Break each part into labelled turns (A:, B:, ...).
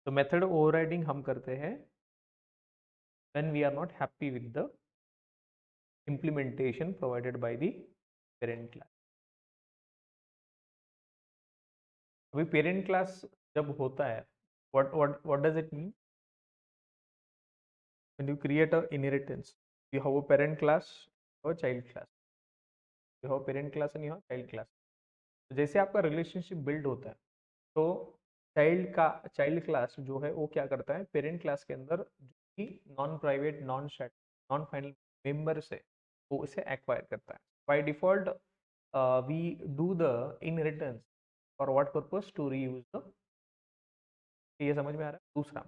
A: तो method overriding हम करते हैं when we are not happy with the implementation provided by the parent class. अभी पेरेंट क्लास जब होता है, what does it mean? When you create a inheritance, you have a parent class or child class. You have a parent class and you have child class. तो जैसे आपका relationship build होता है, तो child class जो है वो क्या करता है, पेरेंट क्लास के अंदर जो भी non private non final member है वो उसे एक्वायर करता है. By default we do the inheritance for what purpose, to reuse the. ये समझ में आ रहा है. दूसरा,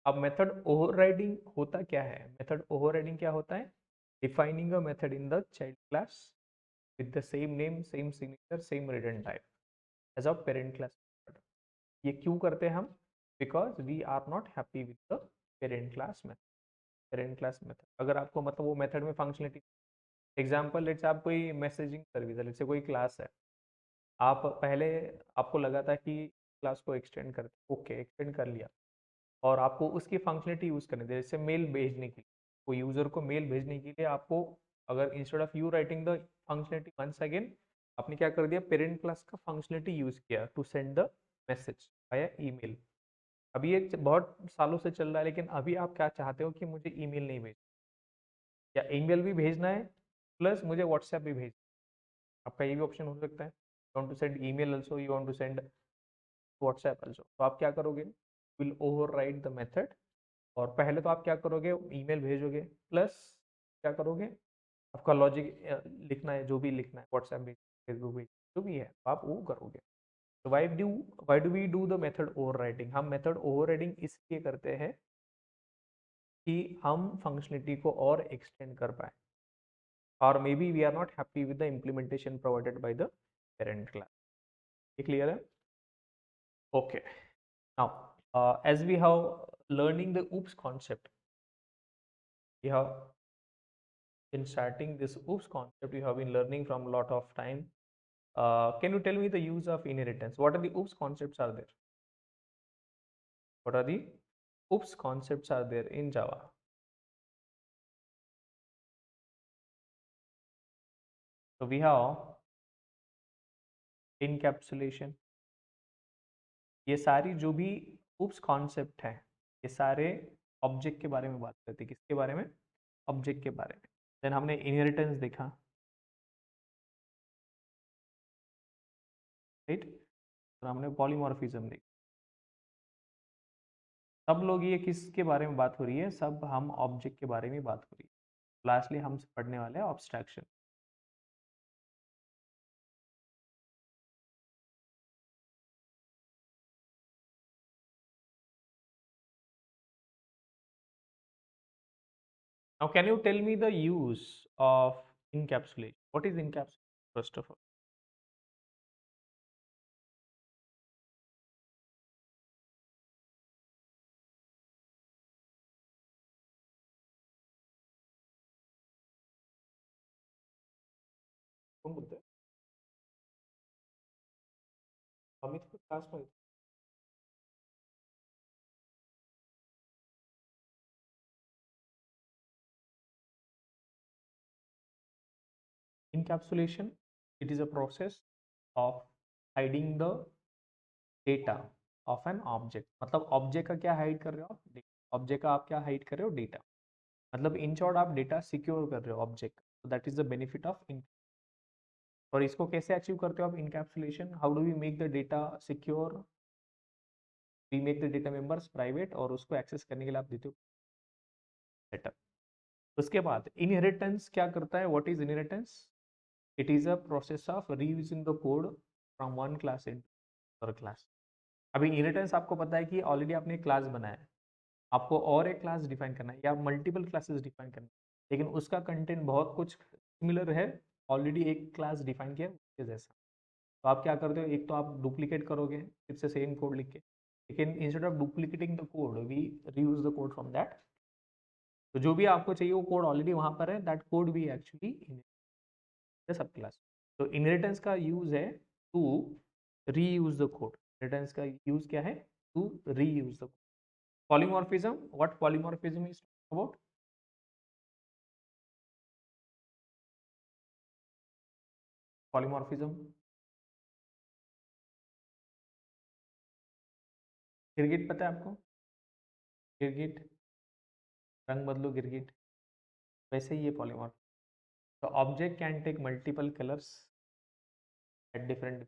A: अब मेथड ओवरराइडिंग होता क्या है? मेथड ओवरराइडिंग क्या होता है? Defining a method in the child class with the same name, same signature, same return type as of parent class. ये क्यों करते हैं हम? Because we are not happy with the parent class method. Parent class method अगर आपको मतलब वो method में फंक्शनलिटी, एग्जाम्पल लेट्स, आप कोई मैसेजिंग सर्विस है, लेट्स से कोई क्लास है, आप पहले आपको लगा था कि क्लास को एक्सटेंड कर, ओके एक्सटेंड कर लिया, और आपको उसकी फंक्शनलिटी यूज करनी थी, जैसे मेल भेजने के लिए, वो यूजर को मेल भेजने के लिए आपको, अगर instead of you writing the functionality once again, आपने क्या कर दिया, पेरेंट क्लास का फंक्शनलिटी यूज किया to send the message via email. अभी ये बहुत सालों से चल रहा है, लेकिन अभी आप क्या चाहते हो कि मुझे ईमेल नहीं भेज, या ईमेल भी भेजना है प्लस मुझे व्हाट्सएप भी भेज. आपका ये भी ऑप्शन हो सकता है. You want to send email also, you want to send WhatsApp also. तो आप क्या करोगे, विल ओवरराइड द मेथड, और पहले तो आप क्या करोगे, ईमेल भेजोगे, प्लस क्या करोगे, आपका लॉजिक लिखना है, जो भी लिखना है, व्हाट्सएप भेज, फेसबुक भेज, जो भी है आप वो करोगे. तो why do we do the method overriding? हम मेथड ओवरराइडिंग इसलिए करते हैं कि हम फंक्शनलिटी को और एक्सटेंड कर पाए, और maybe we are not happy with the implementation provided by the parent class. ये क्लियर है? Okay. Now as we have learning the oops concept, we have in starting this oops concept, you have been learning from a lot of time. Can you tell me the use of inheritance? What are the oops concepts are there? What are the oops concepts are there in Java? So we have encapsulation. ये सारी जो भी oops concept है, ये सारे object के बारे में बात करते हैं. किसके बारे में? ऑब्जेक्ट के बारे में. देन हमने इनहेरिटेंस देखा, राइट, और हमने पॉलीमॉर्फिज्म देखा. सब लोग, ये किसके बारे में बात हो रही है? सब हम ऑब्जेक्ट के बारे में बात हो रही है. लास्टली हम पढ़ने वाले हैं ऑब्स्ट्रैक्शन. Now, can you tell me the use of encapsulation? What is encapsulation, first of all? कौन बोलते हैं? अमित को क्लास में. Encapsulation, it is a process of hiding the data of an object. मतलब ऑब्जेक्ट का क्या हाइड कर रहे हो आप? ऑब्जेक्ट का आप क्या हाइड कर रहे हो? डेटा. मतलब इन शॉर्ट आप डेटा सिक्योर कर रहे हो object. So that is the benefit of और इसको कैसे अचीव करते हो आप? Encapsulation. How do we make the data secure? We make the data members private, और उसको एक्सेस करने के लिए आप देते हो सेटअप. उसके बाद इनहेरिटेंस क्या करता है? What is inheritance? It is a process of reusing the code from one class in other class. अभी इनहेरिटेंस आपको पता है कि ऑलरेडी आपने क्लास बनाया है, आपको और एक क्लास डिफाइन करना है या मल्टीपल क्लासेस डिफाइन करना है, लेकिन उसका कंटेंट बहुत कुछ सिमिलर है, ऑलरेडी एक क्लास डिफाइन किया उसके जैसा. तो आप क्या करते हो, एक तो आप डुप्लीकेट करोगे फिर से सेम कोड लिख के, लेकिन instead of duplicating the code we reuse the code from that. तो जो भी आपको चाहिए वो कोड ऑलरेडी वहां पर है, दैट कोड भी actually in the subclass. तो इनहेरिटेंस का यूज है to reuse the code. Inheritance का यूज क्या है? To reuse the code. Polymorphism, what polymorphism is about? Polymorphism, गिरगिट पता है आपको? गिरगिट, रंग बदलो गिरगिट, वैसे ही ये पॉलीमॉर्फ। तो object can take multiple colours at different,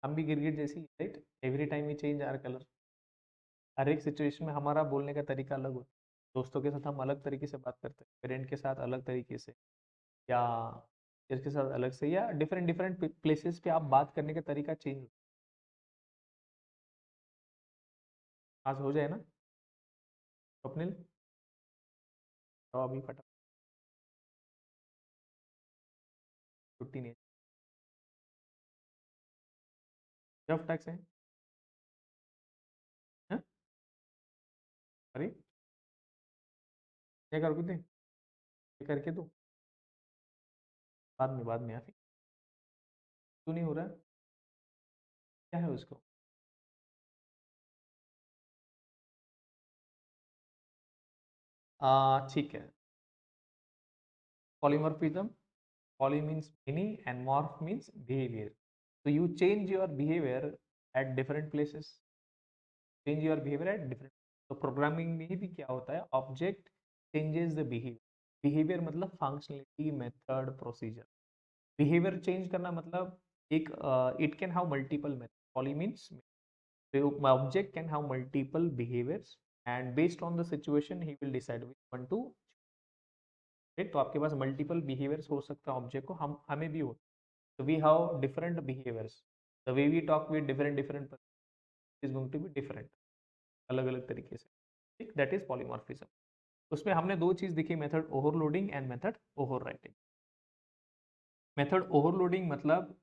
A: हम भी गिरगिट जैसी, right? Every time we change our colour. हर एक सिचुएशन में हमारा बोलने का तरीका अलग होता है। दोस्तों के साथ हम अलग तरीके से बात करते हैं, पेरेंट के साथ अलग तरीके से, या टीचर के साथ अलग से, या डिफरेंट डिफरेंट प्लेसेस पे आप बात करने का तरीका चेंज। आज हो जाए ना स्वप्निल, तो अभी फटा, छुट्टी नहीं है, जब टैक्स है। हाँ? अरे क्या करोगे थे, ये करके दो, बाद में यार, क्यों नहीं हो रहा है, क्या है उसको? ठीक है। Polymorphism, poly means many and morph means behavior. So you change your behavior at different places. Change your behavior at different. तो प्रोग्रामिंग में भी क्या होता है, object changes the behaviour. Behaviour मतलब functionality, method, procedure. Behaviour change करना मतलब एक, it can have multiple method. Poly means object can have multiple behaviours and based on the situation he will decide which one to. तो आपके पास multiple behaviours हो सकता है object को, हम हमें भी हो। So we have different behaviors. The way we talk with different person is going to be different, अलग अलग तरीके से, ठीक? That is polymorphism. उसमें हमने दो चीज देखी, method overloading and method overriding. Method overloading मतलब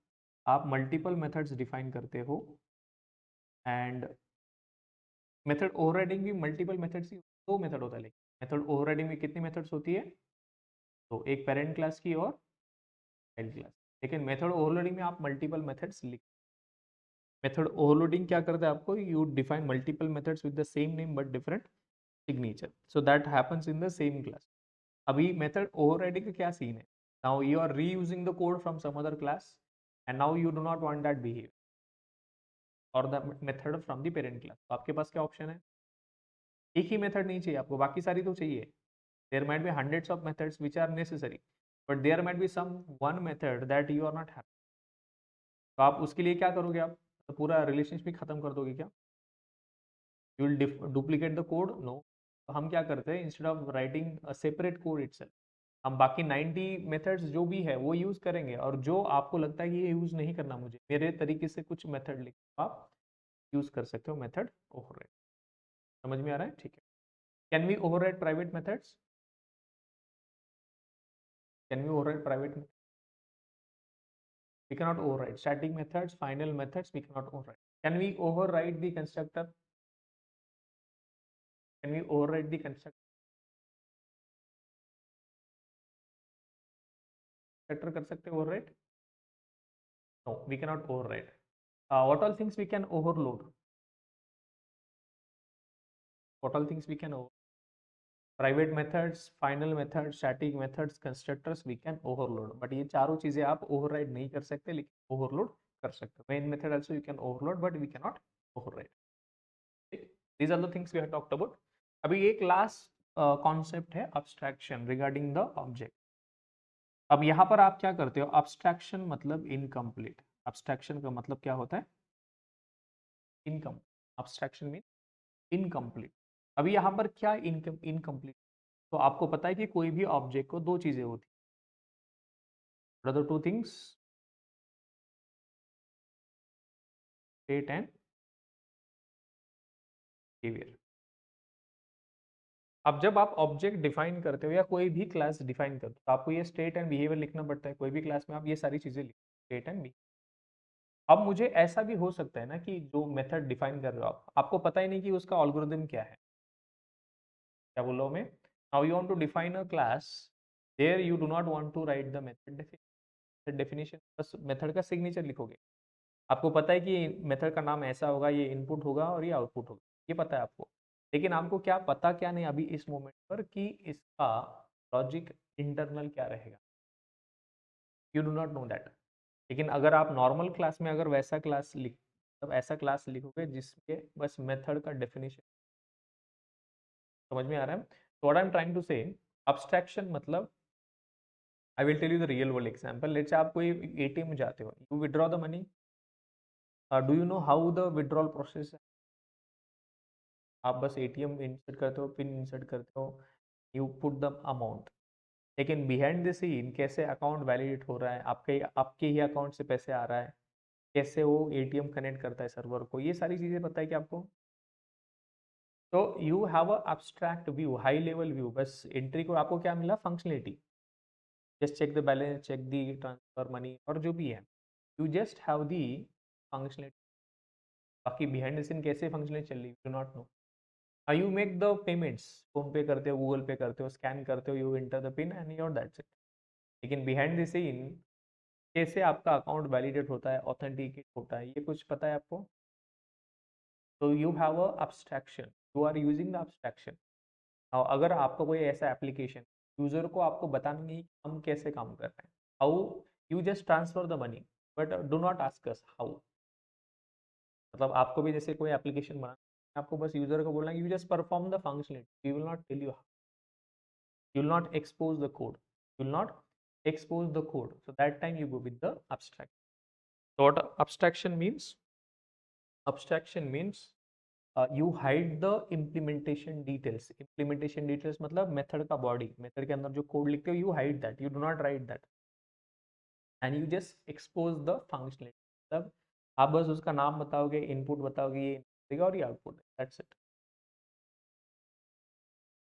A: आप मल्टीपल मेथड्स डिफाइन करते हो, एंड मेथड ओवरराइडिंग भी मल्टीपल मेथड्स ही, दो मेथड होता है, लेकिन मेथड ओवरराइडिंग में कितनी मेथड्स होती है? तो एक पेरेंट क्लास की और चाइल्ड क्लास। लेकिन मेथड ओवरलोडिंग में आप मल्टीपल मेथड्स लिख, मेथड ओवरलोडिंग क्या करता है आपको, you define multiple methods with the same name but different signature, so that happens in the same class. अभी मेथड ओवरराइडिंग का क्या सीन है, now you are reusing the code from some other class and now you do not want that behaviour और the method from the parent class. तो आपके पास क्या option है, एक ही मेथड नहीं चाहिए आपको, बाकी सारी तो चाहिए। There might be hundreds of methods which are necessary, but there might be some one method that you are not happy. तो आप उसके लिए क्या करोगे, आप तो पूरा रिलेशनशिप खत्म कर दोगे क्या? You will duplicate the code, no. तो हम क्या करते हैं, instead of writing a separate code itself, हम बाकी 90 मेथड्स जो भी है वो यूज करेंगे, और जो आपको लगता है कि ये यूज नहीं करना मुझे, मेरे तरीके से कुछ मेथड लिख आप यूज कर सकते हो मेथड ओवरराइड। समझ में आ रहा है? ठीक है। Can we override private methods? Can we override private? we cannot override static methods, final methods we cannot override. Can we override the constructor? Can we override the constructor कर सकते हो override? No, we cannot override. What all things we can overload? What all things we can over? Private methods, final methods, static methods, constructors we can overload. But ये चारों चीजें आप override नहीं कर सकते, लेकिन overload कर सकते हो. Main method also you can overload, but we cannot override. These are the things we have talked about. अभी एक last concept है abstraction regarding the object. अब यहाँ पर आप क्या करते हो, abstraction मतलब incomplete. abstraction का मतलब क्या होता है? incomplete. abstraction means incomplete. अभी यहाँ पर क्या incomplete? तो आपको पता है कि कोई भी ऑब्जेक्ट को दो चीजें होती हैं, what are the two things? State and behavior. अब जब आप ऑब्जेक्ट डिफाइन करते हो या कोई भी क्लास डिफाइन करते हो, तो आपको ये स्टेट एंड बिहेवियर लिखना पड़ता है। कोई भी क्लास में आप ये सारी चीजें लिखो, स्टेट एंड बिहेवियर। अब मुझे ऐसा भी हो सकता है ना कि जो मेथड डिफाइन कर रहे हो आप, आपको पता ही नहीं कि उसका एल्गोरिथम क्या है। क्या बोल रहा हूँ मैं? Now you want to define a class, there you do not want to write the method definition, बस मेथड का सिग्नेचर लिखोगे। आपको पता है कि मेथड का नाम ऐसा होगा, ये इनपुट होगा और ये आउटपुट होगा, ये पता है आपको, लेकिन आपको क्या पता क्या नहीं अभी इस मोमेंट पर कि इसका लॉजिक इंटरनल क्या रहेगा, you do not know that. लेकिन अगर आप नॉर्मल क्लास में अगर वैसा क्लास लिख मतलब ऐसा क्लास लिखोगे जिसके बस मेथड का डेफिनेशन समझ में आ रहा है, तो what I am trying to say abstraction मतलब I will tell you the real world example. Let's say आप कोई एटीएम में जाते हो, you withdraw the money, do you know how the withdrawal process है? आप बस एटीएम इंसर्ट करते हो, पिन इंसर्ट करते हो, यू पुट द अमाउंट, लेकिन बिहाइंड द सीन कैसे अकाउंट वैलिडेट हो रहा है, आपके ही अकाउंट से पैसे आ रहा है, कैसे वो एटीएम कनेक्ट करता है सर्वर को, ये सारी चीजें पता है कि आपको। तो you have a abstract view, high level view, बस एंट्री को आपको क्या मिला, functionality, just check the balance, check the transfer money और जो भी है, you just have the functionality. बाकी बिहाइंड द सीन कैसे फंक्शनलिटी चल रही do not know. You make the payments, PhonePe करते हो, गूगल पे करते हो, स्कैन करते हो, you enter the pin and your that's it. लेकिन बिहाइंड द सीन कैसे आपका अकाउंट वैलिडेट होता है, ऑथेंटिकेट होता है, ये कुछ पता है आपको। तो you have a abstraction, you are using the abstraction. अगर आपका कोई ऐसा एप्लीकेशन, यूजर को आपको बताना नहीं कि हम कैसे काम कर रहे हैं, how, you just transfer the money, but do not ask us how. मतलब आपको भी जैसे कोई एप्लीकेशन बना, आपको बस यूजर को बोलना है you just perform the functionality, we will not tell you, you will not expose the code, you will not expose the code, so that time you go with the abstract. So what abstraction means you hide the implementation details, implementation details मतलब method का body, method के अंदर जो code लिखते हो you hide that, you do not write that, and you just expose the functionality, मतलब आप बस उसका नाम बताओगे, इनपुट बताओगे, ये देगा और ये आउटपुट, दैट्स इट,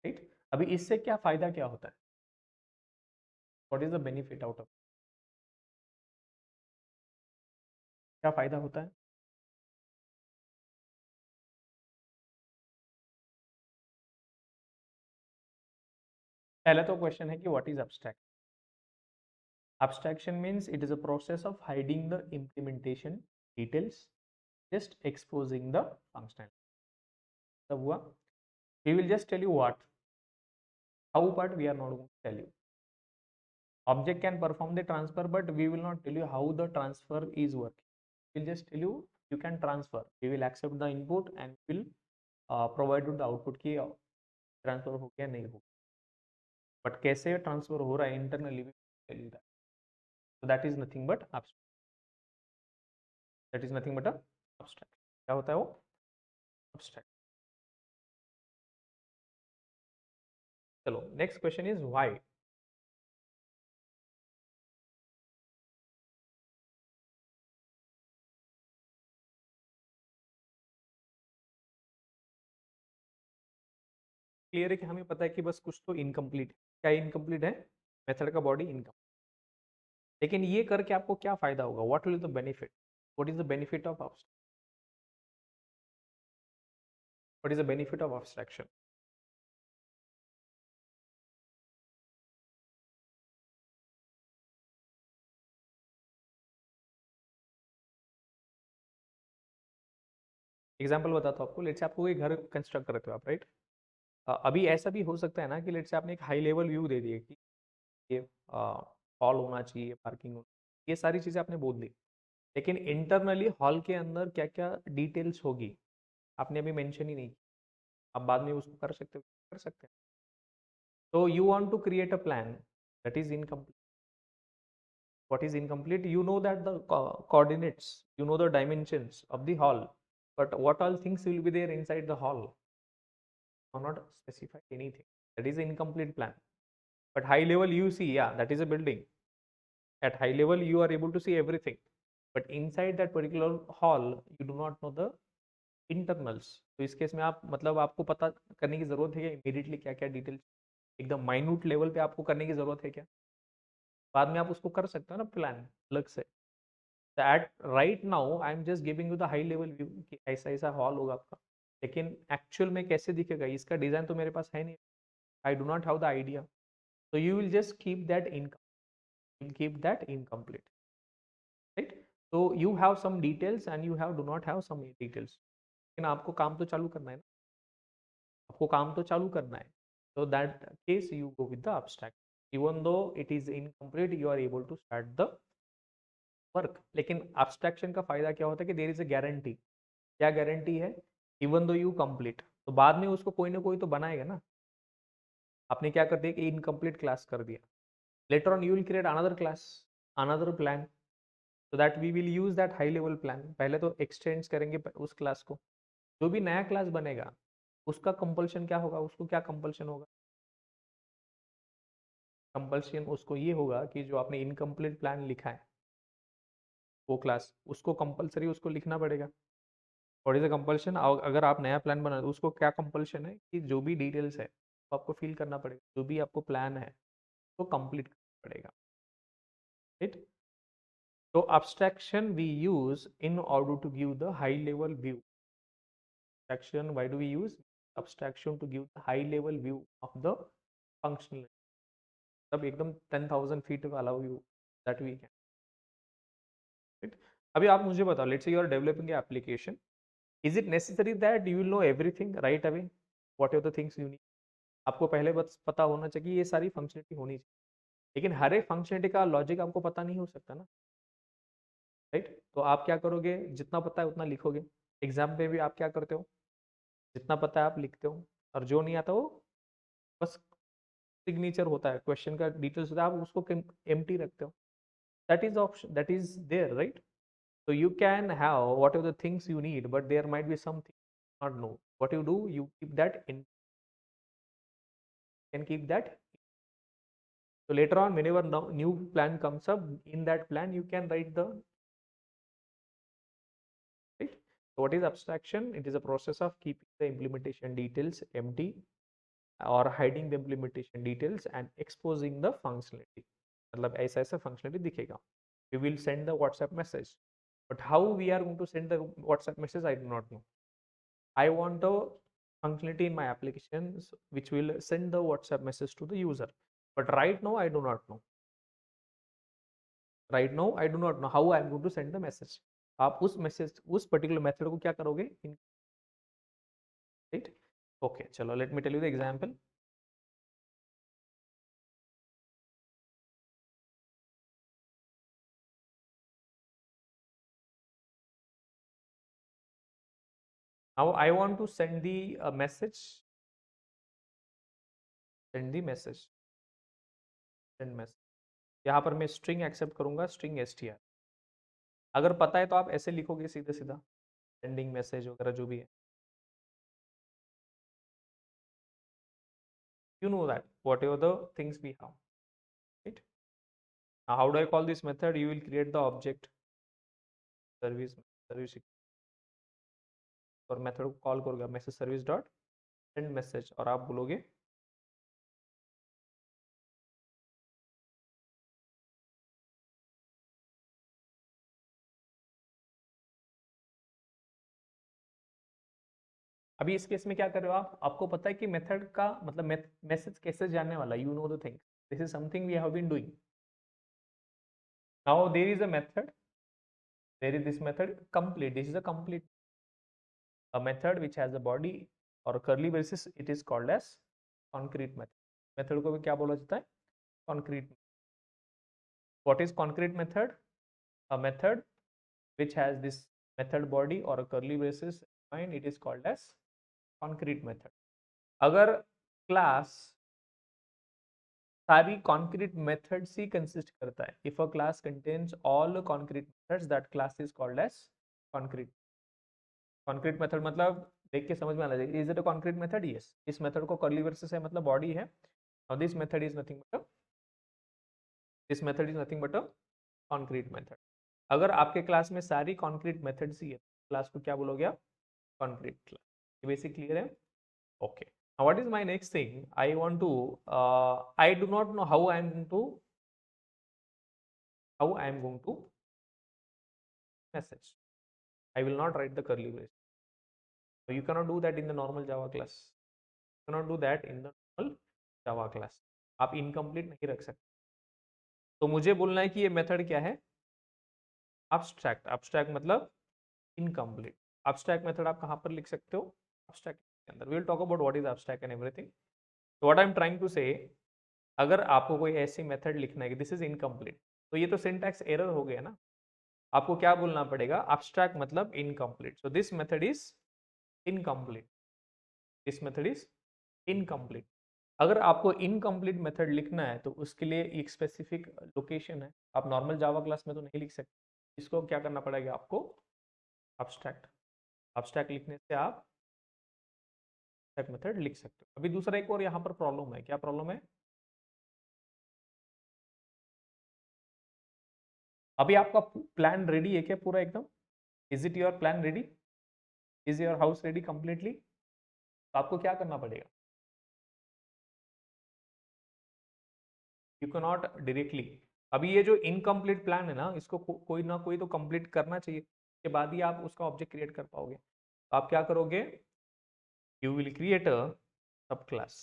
A: राइट। अभी इससे क्या फायदा क्या होता है, what is the benefit out of, क्या फायदा होता है। पहला तो क्वेश्चन है कि what is abstract. Abstraction means it is a process of hiding the implementation details, just exposing the functionality. तब हुआ, we will just tell you what, how part we are not going to tell you. Object can perform the transfer, but we will not tell you how the transfer is working. We will just tell you you can transfer. We will accept the input and will provide you the output की transfer हो गया नहीं हो, but कैसे transfer हो रहा है internally we will tell you that. So that is nothing but abstract. That is nothing but a abstract. क्या होता है वो abstract. चलो next question is why. Clear है कि हमें पता है कि बस कुछ तो इनकम्प्लीट है, क्या इनकम्प्लीट है, मेथड का बॉडी इनकम, लेकिन ये करके आपको क्या फायदा होगा, what will the benefit, what is the benefit of what is the benefit of abstraction. Example बताता हूँ आपको, लेट से आपको कोई घर कंस्ट्रक्ट करते हो आप, राइट। अभी ऐसा भी हो सकता है ना कि लेट से आपने एक हाई लेवल व्यू दे दिए कि ये हॉल होना चाहिए, पार्किंग होना, ये सारी चीजें आपने बोल दी, लेकिन इंटरनली हॉल के अंदर क्या क्या डिटेल्स होगी आपने अभी मेंशन ही नहीं की, आप बाद में उसको कर सकते हो, कर सकते हैं। So you want to create a plan that is incomplete. What is incomplete? You know that the coordinates, you know the dimensions of the hall, but what all things will be there inside the hall? You are not specified anything. That is an incomplete plan. But high level you see, yeah, that is a building. At high level you are able to see everything. But inside that particular hall, you do not know the internals. तो इस case में आप मतलब आपको पता करने की जरूरत है क्या इमीडिएटली क्या क्या डिटेल्स, एकदम माइन्यूट लेवल पे आपको करने की जरूरत है क्या, बाद में आप उसको कर सकते हो ना प्लान अलग से। At right now I am just giving you the high level view कि ऐसा ऐसा हॉल होगा आपका, लेकिन एक्चुअल में कैसे दिखेगा इसका डिजाइन तो मेरे पास है नहीं, आई do not have the idea, so you will just keep that incomplete, right? So you have some details and you have do not have some details, लेकिन आपको काम तो चालू करना है ना। आपको काम तो चालू करना है, so that case you go with the abstract, even though it is incomplete you are able to start the work. लेकिन abstraction का फायदा क्या होता है कि there is a guarantee. क्या गारंटी है? इवन दो यू कंप्लीट, तो बाद में उसको कोई ना कोई तो बनाएगा ना। आपने क्या कर दिया कि इनकम्प्लीट क्लास कर दिया, later on you will create another class, another plan, so that we will use that high level plan. पहले तो एक्सटेंड करेंगे उस क्लास को, जो भी नया क्लास बनेगा उसका कंपल्शन क्या होगा, उसको क्या कंपल्शन होगा, कंपल्शन उसको ये होगा कि जो आपने इनकम्प्लीट प्लान लिखा है वो क्लास, उसको कंपल्सरी उसको लिखना पड़ेगा। What is the compulsion? अगर आप नया प्लान बना तो उसको क्या कंपल्शन है कि जो भी डिटेल्स है वो आपको फिल करना पड़ेगा, जो भी आपको प्लान है वो कंप्लीट करना पड़ेगा, right? So abstraction we use in order to give the high level view. Abstraction, why do we use abstraction? To give the high level view of the functionality. तब एकदम 10,000 feet वाला view that we can. Right? अभी आप मुझे बताओ, let's say you are developing an application. Is it necessary that you will know everything right away? What are the things you need? आपको पहले बस पता होना चाहिए ये सारी फंक्शनलिटी होनी चाहिए, लेकिन हर एक फंक्शनलिटी का लॉजिक आपको पता नहीं हो सकता ना, राइट? तो आप क्या करोगे, जितना पता है उतना लिखोगे। एग्जाम में भी आप क्या करते हो, जितना पता है आप लिखते हो, और जो नहीं आता वो बस सिग्नेचर होता है, क्वेश्चन का डिटेल्स होता है, आप उसको एम्प्टी रखते हो। That is option, that is there, right? So you can have whatever the things you need, but there might be something you not know. What you do, you keep that in, can keep that. So later on, whenever new plan comes up, in that plan you can write the, right? So what is abstraction? It is a process of keeping the implementation details empty or hiding the implementation details and exposing the functionality. मतलब ऐसा ऐसा functionality दिखेगा. We will send the WhatsApp message, but how we are going to send the WhatsApp message, I do not know. I want a functionality in my applications which will send the WhatsApp message to the user, but right now I do not know. Right now I do not know how I am going to send the message. आप उस message, उस particular method को क्या करोगे, right? Okay, चलो let me tell you the example. Now I want to send the message, send the message, send message. यहाँ पर मैं स्ट्रिंग एक्सेप्ट करूंगा, स्ट्रिंग str. अगर पता है तो आप ऐसे लिखोगे सीधे सीधा, सेंडिंग मैसेज वगैरह जो भी है. You know that whatever the things we have, right? Now how do I call this method? You will create the object service, service और मेथड को कॉल करोगे message service dot send message, और आप बोलोगे अभी इस केस में क्या कर रहे हो आप, आपको पता है कि मेथड का मतलब मैसेज कैसे जानने वाला, you know the thing, this is something we have been doing. Now there is a method, there is this method complete, this is a complete, a method which has a body or a curly braces, it is called as concrete method. Method को भी क्या बोला जाता है, concrete. What is concrete method? A method which has this method body or a curly braces and it is called as concrete method. अगर class सारी concrete methods ही consist करता है, if a class contains all the concrete methods, that class is called as concrete. Concrete method मतलब देख के समझ में आना चाहिए, is it a concrete method? Yes. इस मेथड को curly braces है मतलब बॉडी है, और this method is nothing but a, this method is nothing but a concrete method. अगर आपके क्लास में सारी concrete methods ही है, क्लास को क्या बोलोगे आप, concrete class. ये बेसिक क्लियर है? Okay. Now what is my next thing? I want to, I do not know how I am going to message. I will not write the curly brace. So you cannot do that in the normal Java class. You cannot do that in the normal Java class. आप incomplete नहीं रख सकते. तो मुझे बोलना है कि ये मेथड क्या है, abstract. Abstract मतलब incomplete. Abstract मेथड आप कहाँ पर लिख सकते हो, abstract अंदर we will talk about what is abstract and everything. तो what I am trying to say, अगर आपको कोई ऐसी मेथड लिखना है कि दिस इज इनकम्प्लीट, तो ये तो सिंटैक्स एरर हो गया ना। आपको क्या बोलना पड़ेगा, एब्स्ट्रैक्ट मतलब incomplete, so this method is incomplete, this method is incomplete. अगर आपको इनकम्प्लीट मेथड लिखना है तो उसके लिए एक स्पेसिफिक लोकेशन है, आप नॉर्मल जावा क्लास में तो नहीं लिख सकते, इसको क्या करना पड़ेगा आपको, एब्स्ट्रैक्ट। एब्स्ट्रैक्ट लिखने से आप मेथड लिख सकते हो। अभी दूसरा एक और यहाँ पर प्रॉब्लम है, क्या प्रॉब्लम है, अभी आपका प्लान रेडी है क्या पूरा एकदम, is it your plan ready, is your house ready completely, तो आपको क्या करना पड़ेगा, यू कैन नॉट डायरेक्टली, अभी ये जो इनकम्प्लीट प्लान है ना, इसको कोई ना कोई तो कंप्लीट करना चाहिए, उसके बाद ही आप उसका ऑब्जेक्ट क्रिएट कर पाओगे। तो आप क्या करोगे, यू विल क्रिएट अ सब क्लास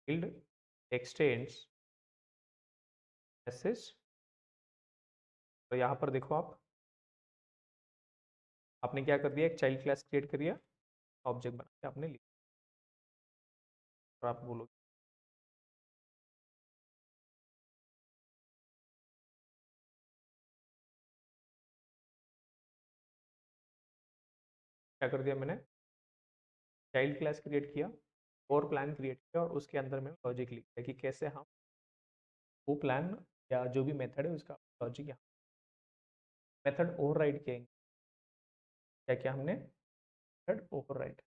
A: field extends मैसेज। तो यहाँ पर देखो आप, आपने क्या कर दिया, एक चाइल्ड क्लास क्रिएट करिए, ऑब्जेक्ट बना के आपने लिखा, और आप बोलोगे क्या कर दिया मैंने, चाइल्ड क्लास क्रिएट किया और प्लान क्रिएट किया, और उसके अंदर में लॉजिक लिख दिया कि कैसे हम वो प्लान या जो भी मेथड है उसका लॉजिक यहाँ मेथड ओवरराइड किया, क्या किया हमने, method override.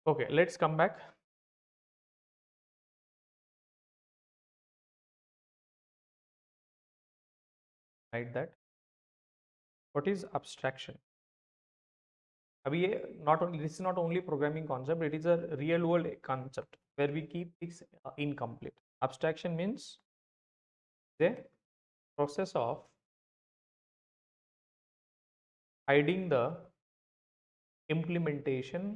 A: Okay, let's come back, right that, what is abstraction। अभी ये not only, this is not only programming concept, it is a real world concept where we keep things incomplete. abstraction means the process of hiding the implementation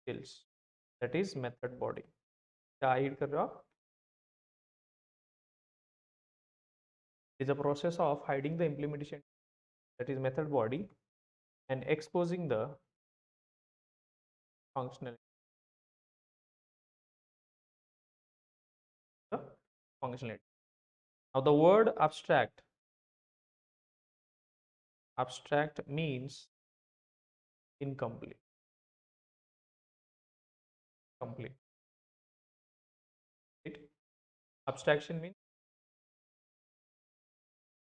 A: skills, that is method body। क्या hide कर रहे हो आप, is a process of hiding the implementation, that is method body, and exposing the functional, the functionality। Now the word abstract means incomplete, complete, right? Abstraction means,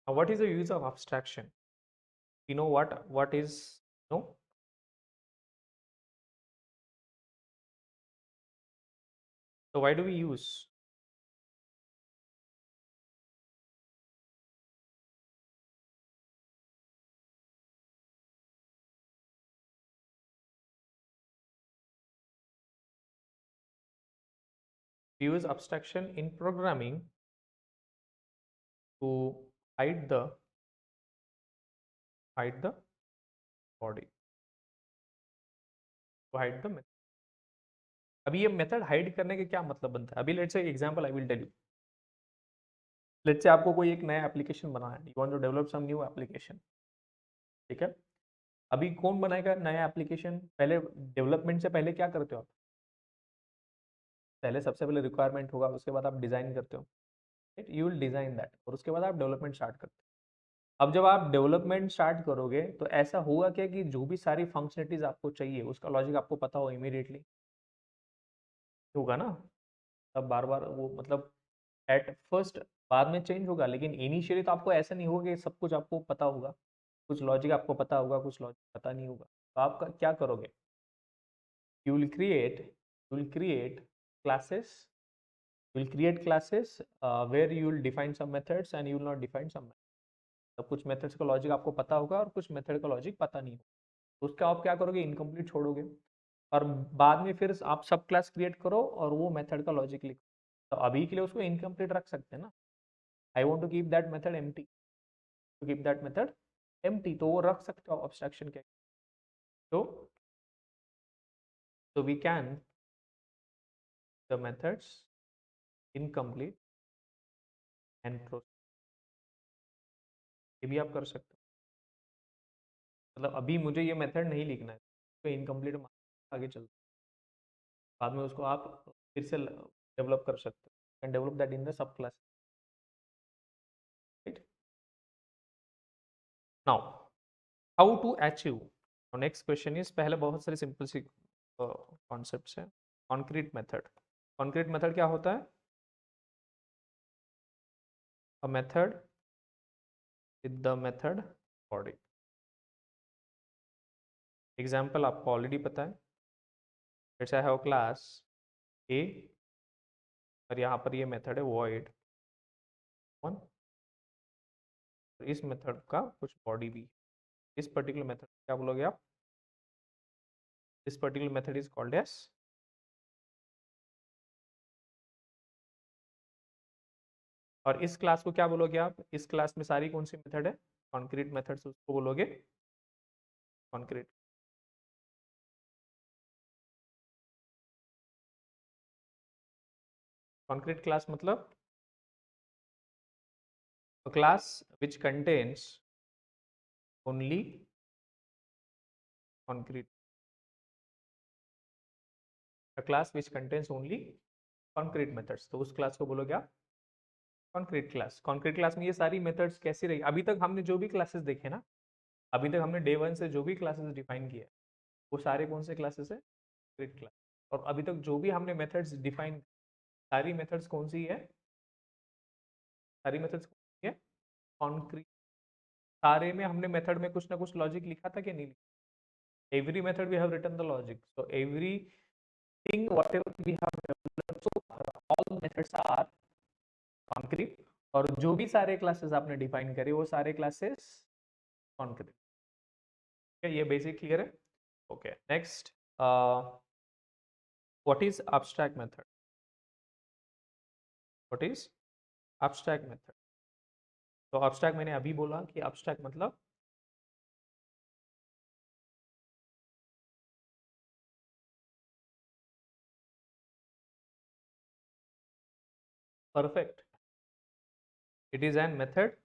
A: now what is the use of abstraction, you know what is, no, so why do we use, we use abstraction in programming to hide the body, to hide the method। अभी ये method hide करने के क्या मतलब बनता है, अभी let's say example I will tell you, let's say आपको कोई एक नया एप्लीकेशन बनाना है, you want to develop some new application, ठीक है। अभी कौन बनाएगा नया एप्लीकेशन, पहले डेवलपमेंट से पहले क्या करते हो आप, पहले सबसे पहले रिक्वायरमेंट होगा, उसके बाद आप डिजाइन करते हो, right, you will design that, और उसके बाद आप डेवलपमेंट स्टार्ट करते हो। अब जब आप डेवलपमेंट स्टार्ट करोगे तो ऐसा होगा क्या कि जो भी सारी फंक्शनलिटीज आपको चाहिए उसका लॉजिक आपको पता हो इमीडिएटली, होगा ना, तब बार बार वो मतलब एट फर्स्ट, बाद में चेंज होगा, लेकिन इनिशियली तो आपको ऐसा नहीं होगा कि सब कुछ आपको पता होगा, कुछ लॉजिक आपको पता होगा, कुछ लॉजिक पता नहीं होगा, तो आप क्या करोगे, you will create you will create classes, you will create classes where you will define some methods and you will not define some methods। तो कुछ मेथड्स का लॉजिक आपको पता होगा और कुछ मेथड का लॉजिक पता नहीं होगा, तो उसका आप क्या करोगे, इनकम्प्लीट छोड़ोगे, और बाद में फिर आप सब क्लास क्रिएट करो और वो मेथड का लॉजिक लिखो। तो अभी के लिए उसको इनकम्प्लीट रख सकते हैं ना, I want to keep that method empty, to keep that method empty, तो वो रख सकते हो ऑब्स्ट्रक्शन के। so we can the methods incomplete and proceed, ये भी आप कर सकते हो। मतलब अभी मुझे ये मेथड नहीं लिखना है तो इनकम्प्लीट आगे चलते बाद में उसको आप फिर से डेवलप कर सकते हो and develop that in the subclass, right. Now how to achieve, next question is, पहले बहुत सारे सिंपल सी कॉन्सेप्ट्स हैं। कॉन्क्रीट मेथड, कॉन्क्रीट मेथड क्या होता है? A method with the method body. Example आपको ऑलरेडी पता है, जैसे आई हैव क्लास ए और यहाँ पर ये मेथड है void वन, इस मेथड का कुछ बॉडी भी, इस पर्टिकुलर मेथड क्या बोलोगे आप? This particular method is called as, और इस क्लास को क्या बोलोगे आप? इस क्लास में सारी कौन सी मेथड है? कॉन्क्रीट मेथड्स, उसको बोलोगे कॉन्क्रीट। कॉन्क्रीट क्लास मतलब a class which contains only concrete, a class which contains only concrete methods, तो उस क्लास को बोलोगे आप कॉन्क्रीट क्लास। कॉन्क्रीट क्लास में ये सारी मेथड्स कैसी रही? अभी तक हमने जो भी क्लासेस देखे ना, अभी तक हमने डे वन से जो भी क्लासेस डिफाइन किए वो सारे कौन से क्लासेस है? Concrete class. और अभी तक जो भी हमने मेथड्स डिफाइन, सारी मेथड्स कौन सी है? सारी मेथड्स कौन सी है? कॉन्क्रीट। सारे में हमने मेथड में कुछ ना कुछ लॉजिक लिखा था कि नहीं लिखा? Every method we have written the logic, so everything whatever we have developed, so all methods are concrete, और जो भी सारे क्लासेस आपने डिफाइन करे वो सारे क्लासेस कॉन्क्रीट। ये बेसिक क्लियर है? Okay, next, what is abstract method? What is abstract method? तो abstract मैंने अभी बोला कि abstract मतलब perfect, it is an method,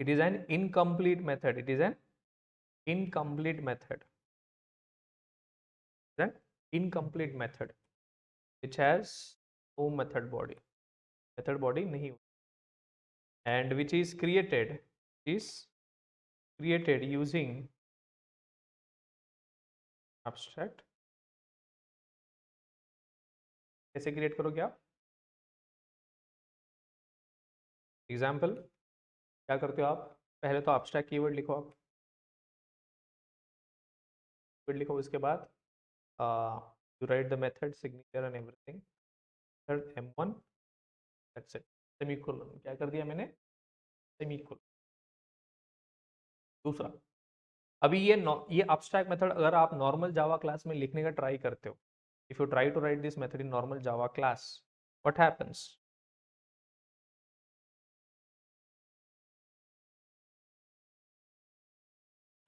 A: it is an incomplete method, it is an incomplete method, an incomplete method which has no method body, method body नहीं, and which is created using abstract। कैसे create करोगे आप? Example क्या करते हो आप? पहले तो abstract कीवर्ड लिखो, आप कीवर्ड लिखो, उसके बाद you write the method signature and everything, method m1, that's it, semicolon. क्या कर दिया मैंने? सेमीकोलन। दूसरा, अभी ये abstract मेथड अगर आप नॉर्मल जावा क्लास में लिखने का ट्राई करते हो, if you try to write this method in normal Java class, what happens?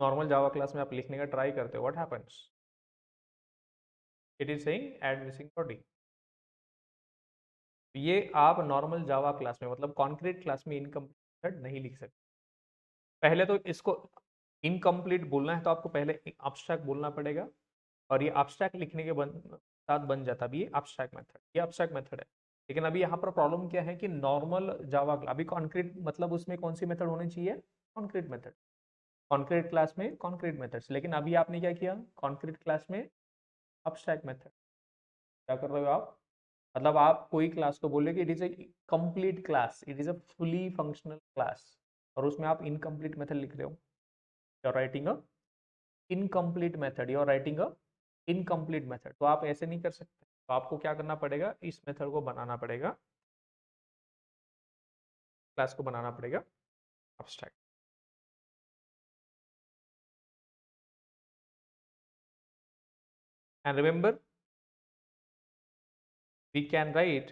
A: Normal Java class में आप लिखने का ट्राई करते हो, what happens? It is saying add missing body. ये आप नॉर्मल जावा क्लास में, मतलब कॉन्क्रीट क्लास में इनकम्प्लीट मेथड नहीं लिख सकते। पहले तो इसको इनकम्प्लीट बोलना है तो आपको पहले abstract बोलना पड़ेगा, और ये abstract लिखने के साथ बन जाता है ये abstract मेथड, ये abstract मेथड है। लेकिन अभी यहाँ पर प्रॉब्लम क्या है कि नॉर्मल जावा, अभी कॉन्क्रीट मतलब उसमें कौन सी मेथड होनी चाहिए? Concrete method. कॉन्क्रीट क्लास में कॉन्क्रीट मेथड्स, लेकिन अभी आपने क्या किया? कॉन्क्रीट क्लास में abstract मेथड। क्या कर रहे हो आप? मतलब आप कोई क्लास को बोले कि it is a complete class, it is a fully functional class, और उसमें आप इनकम्प्लीट मेथड लिख रहे हो, you are writing a incomplete method, you are writing a incomplete method. तो आप ऐसे नहीं कर सकते, तो आपको क्या करना पड़ेगा? इस मेथड को बनाना पड़ेगा, क्लास को बनाना पड़ेगा abstract। And remember, we can write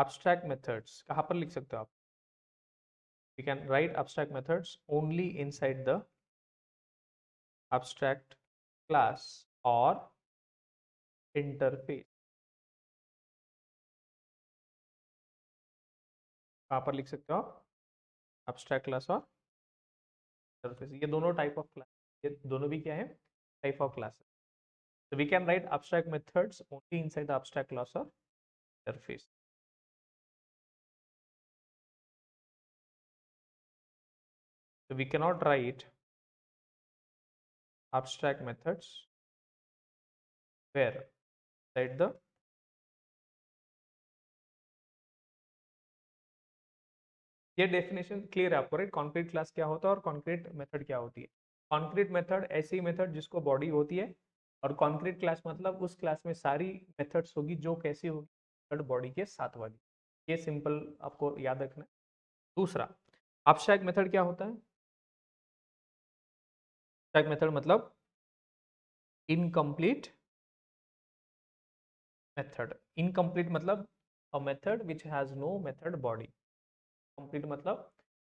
A: abstract methods, कहाँ पर लिख सकते हो आप? We can write abstract methods only inside the abstract class or interface. कहाँ पर लिख सकते हो आप? abstract class और interface, ये दोनों टाइप ऑफ क्लास, ये दोनों भी क्या है? टाइप ऑफ क्लास है. So we can write abstract methods only inside the abstract class or interface. So we cannot write abstract methods where inside the ये डेफिनेशन क्लियर है आपको, राइट? कॉन्क्रीट क्लास क्या होता है और कॉन्क्रीट मेथड क्या होती है? कॉन्क्रीट मेथड ऐसी मेथड जिसको बॉडी होती है, और कॉन्क्रीट क्लास मतलब उस क्लास में सारी मेथड्स होगी जो कैसी होगी? बॉडी के साथ वाली. ये सिंपल आपको याद रखना है. दूसरा, एब्स्ट्रैक्ट मेथड क्या होता है? एब्स्ट्रैक्ट मेथड मतलब इनकम्प्लीट मेथड. इनकम्प्लीट मतलब a method which has no method body. Complete मतलब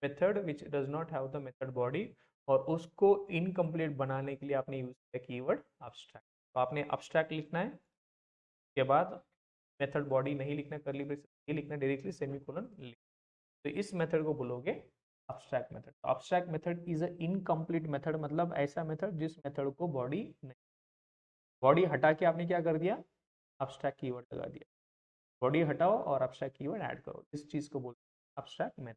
A: method which does not have the method body, और उसको इनकम्प्लीट बनाने के लिए आपने यूज किया कीवर्ड एब्स्ट्रैक्ट. तो आपने एब्स्ट्रैक्ट लिखना है, के बाद मेथड बॉडी नहीं लिखना, करली ब्रेस नहीं लिखना, डायरेक्टली सेमीकोलन लिख. तो इस मेथड को बोलोगे एब्स्ट्रैक्ट मेथड. तो abstract method is a incomplete method, मतलब ऐसा मेथड जिस मेथड को बॉडी नहीं, बॉडी हटा के आपने क्या कर दिया? एब्स्ट्रैक्ट कीवर्ड लगा दिया. बॉडी हटाओ और एब्स्ट्रैक्ट कीवर्ड ऐड करो, इस चीज को बोलते हैं एब्स्ट्रैक्ट मेथड.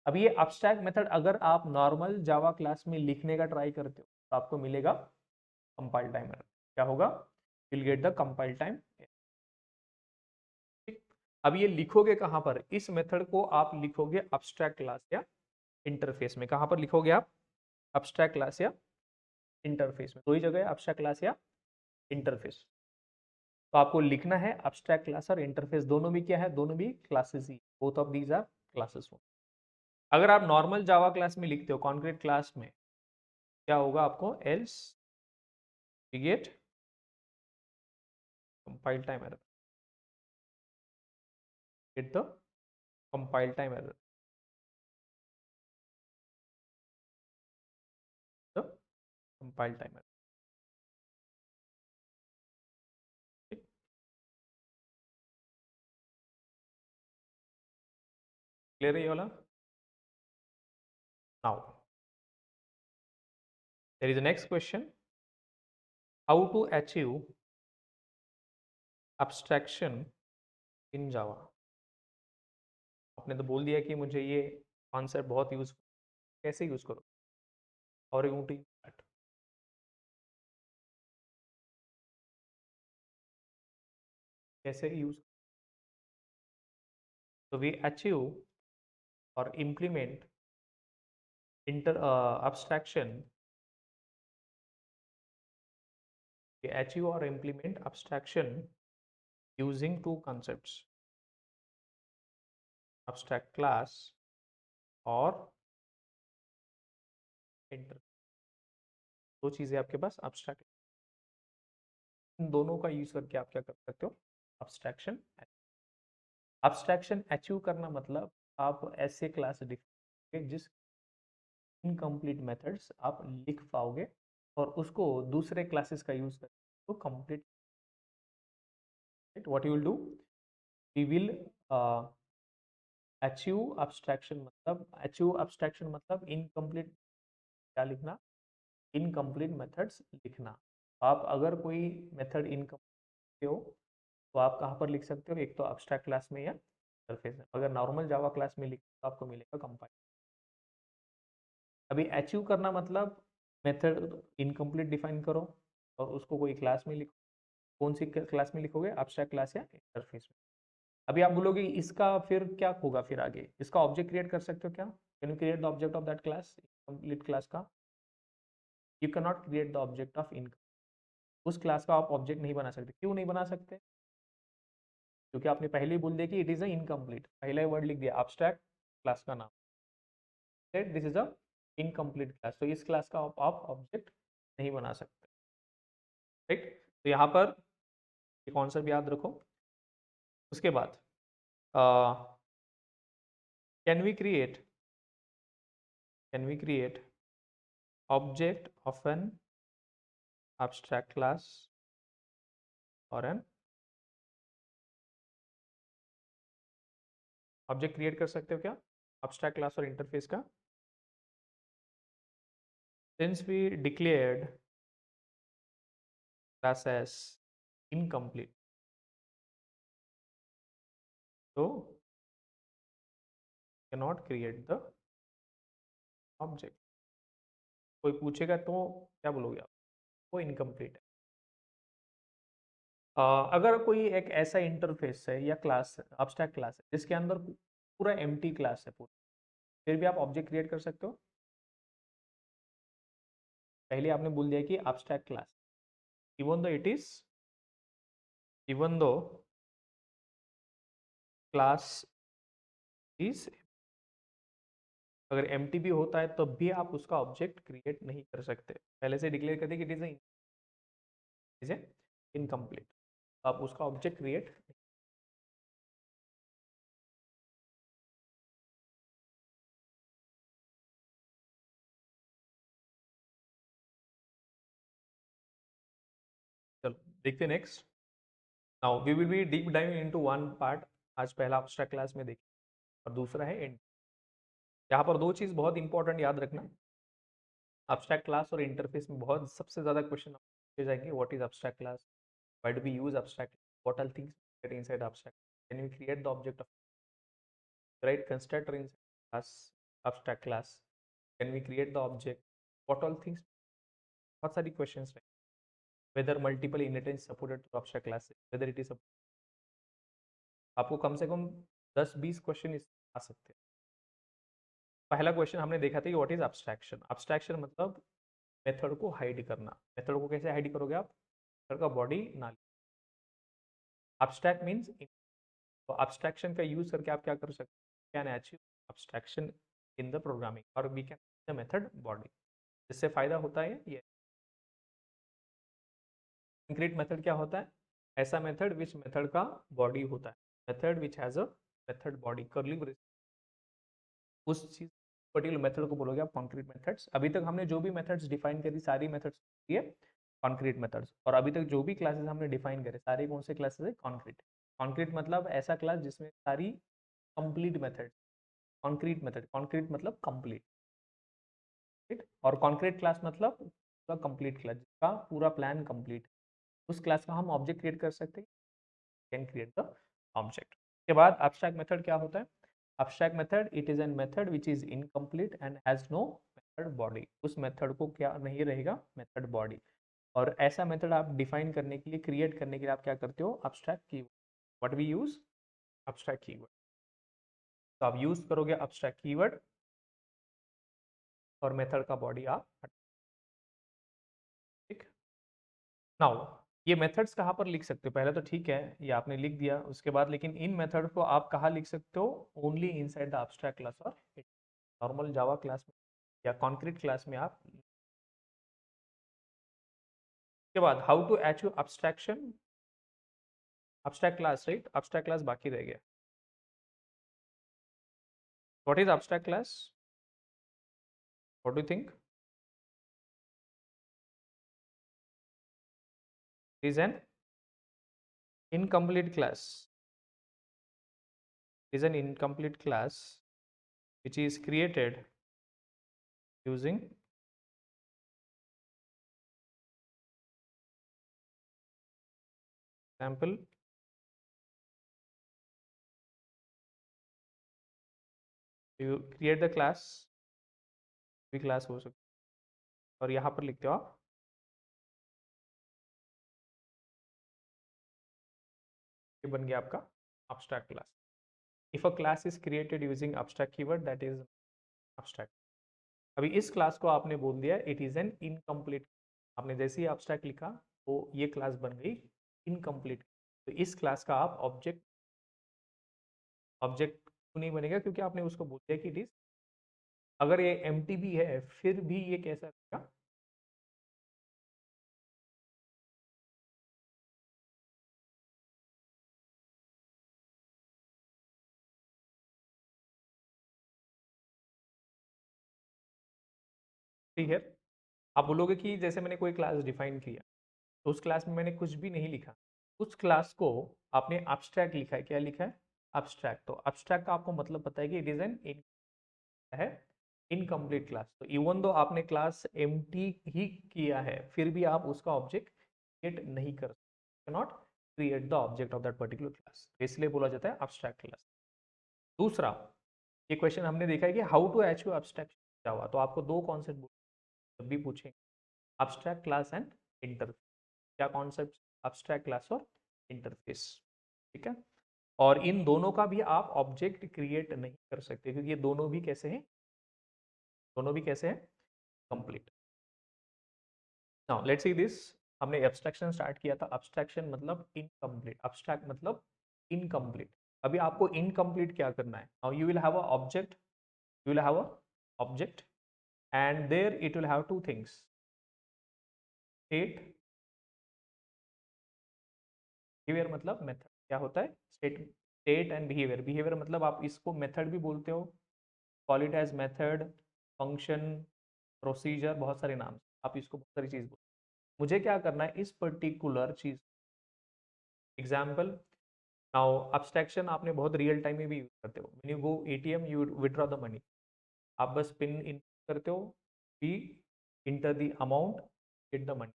A: अब ये एब्स्ट्रैक्ट मेथड अगर आप नॉर्मल जावा क्लास में लिखने का ट्राई करते हो तो आपको मिलेगा कंपाइल टाइम एरर. क्या होगा? Will get the compile time. अब ये लिखोगे कहां पर? इस मेथड को आप लिखोगे एब्स्ट्रैक्ट क्लास या इंटरफेस में. कहां पर लिखोगे आप? एब्स्ट्रैक्ट क्लास या इंटरफेस में. दो ही जगह है, एब्स्ट्रैक्ट क्लास या इंटरफेस. तो आपको लिखना है एब्स्ट्रैक्ट क्लास और इंटरफेस, दोनों भी क्या है? दोनों भी क्लासेस ही, both of these are classes. अगर आप नॉर्मल जावा क्लास में लिखते हो, कॉन्क्रीट क्लास में, क्या होगा आपको? Else we get compile time error. Get the compile time error. The compile time error. ठीक? Clear है ये वाला? Now there is the next question. How to achieve abstraction in Java? आपने तो बोल दिया कि मुझे ये कॉन्सेप्ट बहुत यूज, कैसे यूज करो? और कैसे यूज? तो we achieve or implement abstraction. We achieve or implement abstraction using two concepts: abstract class और इंटर. दो चीजें आपके पास एब्स्ट्रैक्ट, इन दोनों का यूज करके आप क्या कर सकते हो? एब्स्ट्रैक्शन. एब्स्ट्रैक्शन अचीव करना मतलब आप ऐसे क्लास डिफाइन जिस इनकम्प्लीट मेथड्स आप लिख पाओगे और उसको दूसरे क्लासेस का यूज करके तो complete. What you will do? We will achieve abstraction, मतलब अचीव एब्स्ट्रैक्शन मतलब इनकम्प्लीट क्या लिखना? इनकम्प्लीट मेथड्स लिखना. आप अगर कोई मेथड इनकम्प्लीट हो तो आप कहाँ पर लिख सकते हो? एक तो एब्स्ट्रैक्ट क्लास में या इंटरफेस में. अगर नॉर्मल जावा क्लास में लिखो तो आपको मिलेगा कंपाइल. अभी अचीव करना मतलब मेथड इनकम्प्लीट डिफाइन करो और उसको कोई क्लास में लिखो. कौन सी क्लास में लिखोगे? एब्स्ट्रैक्ट क्लास या इंटरफेस में. अभी आप बोलोगे इसका फिर क्या होगा? फिर आगे इसका ऑब्जेक्ट क्रिएट कर सकते हो क्या? Can you create the object of that class? Complete class का you can not create the object of income. उस क्लास का आप ऑब्जेक्ट नहीं बना सकते. क्यों नहीं बना सकते? क्योंकि आपने पहले ही बोल दिया कि इट इज अ इनकम्प्लीट. पहला ही वर्ड लिख दिया एब्स्ट्रैक्ट क्लास का नाम, said this is a incomplete class. तो इस क्लास का आप ऑब्जेक्ट नहीं बना सकते. राइट? तो यहाँ पर ये कॉन्सेप्ट याद रखो. उसके बाद can we create can we create object of an abstract class और एन ऑब्जेक्ट क्रिएट कर सकते हो क्या abstract क्लास और इंटरफेस का? Since we declared class as incomplete, so cannot create the object. कोई पूछेगा तो क्या बोलोगे आप? वो इनकम्प्लीट है। अगर कोई एक ऐसा इंटरफेस है या क्लास है, abstract क्लास है, जिसके अंदर पूरा एम्प्टी क्लास है पूरा, फिर भी आप ऑब्जेक्ट क्रिएट कर सकते हो? पहले आपने बोल दिया कि abstract class, even though it is, even though class is, अगर एम्प्टी भी होता है तब भी आप उसका ऑब्जेक्ट क्रिएट नहीं कर सकते। पहले से डिक्लेयर कर दिया कि इट इज इनकम्प्लीट, आप उसका ऑब्जेक्ट क्रिएट। चलो देखते हैं next. Now we will be deep dive into one part. आज पहला abstract क्लास में देखिए और दूसरा है एंड। यहाँ पर दो चीज़ बहुत इंपॉर्टेंट याद रखना। abstract क्लास और इंटरफेस में बहुत सबसे ज़्यादा क्वेश्चन पूछे जाएंगे। What is abstract class, why do we use abstract, what are things get inside abstract, can we create the object of, right, constructor in class, abstract class, can we create the object, what all things, बहुत सारी questions रहे। Whether multiple inheritance supported to abstract class, whether it is, आपको कम से कम 10-20 question आ सकते हैं। पहला question हमने देखा था कि व्हाट इज एब्स्ट्रैक्शन। एब्स्ट्रैक्शन मतलब मेथड को हाइड करना। मेथड को कैसे हाइड करोगे आप? मेथड का बॉडी ना, एब्स्ट्रैक्ट मींस, तो एब्स्ट्रैक्शन का यूज करके आप क्या कर सकते हैं, can achieve abstraction in the programming और we can the method body. इससे फायदा होता है ये। कंक्रीट मेथड क्या होता है? ऐसा मेथड विच मेथड का बॉडी होता है, method which has a method body, curly brace, उस चीज पर्टिकुलर मेथड को बोलोगे आप कॉन्क्रीट मेथड्स। अभी तक हमने जो भी मेथड्स डिफाइन करी सारी मेथड्स ये कॉन्क्रीट मेथड्स, और अभी तक जो भी क्लासेस हमने डिफाइन करे सारे कौन से क्लासेस है? कॉन्क्रीट। कॉन्क्रीट मतलब ऐसा क्लास जिसमें सारी complete method, concrete method, concrete मतलब कंप्लीट, ठीक। और कॉन्क्रीट क्लास मतलब पूरा कंप्लीट क्लास जिसका पूरा प्लान कंप्लीट, उस क्लास का हम ऑब्जेक्ट क्रिएट कर सकते हैं, कैन क्रिएट द ऑब्जेक्ट। के बाद एब्स्ट्रैक्ट मेथड क्या होता है? Abstract method it is an method which is incomplete and has no method body. उस मेथड को क्या नहीं रहेगा? Method body. और ऐसा मेथड आप डिफाइन करने के लिए, क्रिएट करने के लिए आप क्या करते हो? Abstract keyword. What we use? Abstract keyword. तो आप यूज करोगे एब्स्ट्रैक्ट कीवर्ड और मेथड का बॉडी आप, ठीक। नाउ ये मेथड्स कहाँ पर लिख सकते हो? पहले तो ठीक है ये आपने लिख दिया, उसके बाद लेकिन इन मेथड को आप कहाँ लिख सकते हो? Only inside the abstract class और नॉर्मल जावा क्लास में या कॉन्क्रीट क्लास में आप। के बाद how to achieve abstraction, abstract class, right, abstract class बाकी रह गया। What is abstract class? What do you think? Is an incomplete class, is an incomplete class which is created using sample, you create the class, भी class हो सकती है और यहाँ पर लिखते हो आप, ये बन गया आपका abstract class. If a class is created using abstract keyword that is abstract. अभी इस क्लास को आपने बोल दिया इट इज एन इनकम्प्लीट, आपने जैसे ही abstract लिखा तो ये क्लास बन गई इनकम्प्लीट। तो इस क्लास का आप ऑब्जेक्ट, ऑब्जेक्ट नहीं बनेगा क्योंकि आपने उसको बोल दिया कि इट इज, अगर ये एम्प्टी भी है फिर भी ये कैसा रहेगा? क्लियर? आप बोलोगे कि जैसे मैंने कोई क्लास डिफाइन किया तो उस क्लास में मैंने कुछ भी नहीं लिखा, उस क्लास को आपने abstract लिखा है। क्या लिखा है? abstract। तो abstract का आपको मतलब पता है कि इट इज एन है इनकम्प्लीट क्लास। तो इवन दो आपने क्लास एम्प्टी ही किया है फिर भी आप उसका ऑब्जेक्ट क्रिएट नहीं कर सकते, not create the object of that particular class, इसलिए बोला जाता है abstract क्लास। दूसरा, ये क्वेश्चन हमने देखा है कि हाउ टू अचीव abstraction जावा, तो आपको दो कॉन्सेप्ट जब भी पूछेंगे, abstract क्लास एंड इंटरफेस। क्या कॉन्सेप्ट? abstract क्लास और इंटरफेस, ठीक है। और इन दोनों का भी आप ऑब्जेक्ट क्रिएट नहीं कर सकते क्योंकि ये दोनों भी कैसे हैं? दोनों भी कैसे हैं? Complete. Now let's see this. हमने एब्स्ट्रैक्शन स्टार्ट किया था। एब्स्ट्रैक्शन मतलब इनकम्प्लीट, एब्स्ट्रैक्ट मतलब इनकम्प्लीट। अभी आपको इनकम्प्लीट क्या करना है? Now you will have a object, you will have a object and there it will have two things, state, behaviour. मतलब मेथड क्या होता है? State and behaviour. बिहेवियर मतलब आप इसको मेथड भी बोलते हो, call it as method, function, procedure, बहुत सारे नाम, आप इसको बहुत सारी चीज बोलते हो। मुझे क्या करना है इस पर्टिकुलर चीज। एग्जाम्पल, नाउ अब्स्ट्रैक्शन आपने बहुत रियल टाइम में भी यूज करते हो। When you go ATM you withdraw the money, आप बस पिन इन करते हो, be enter the amount, get the money.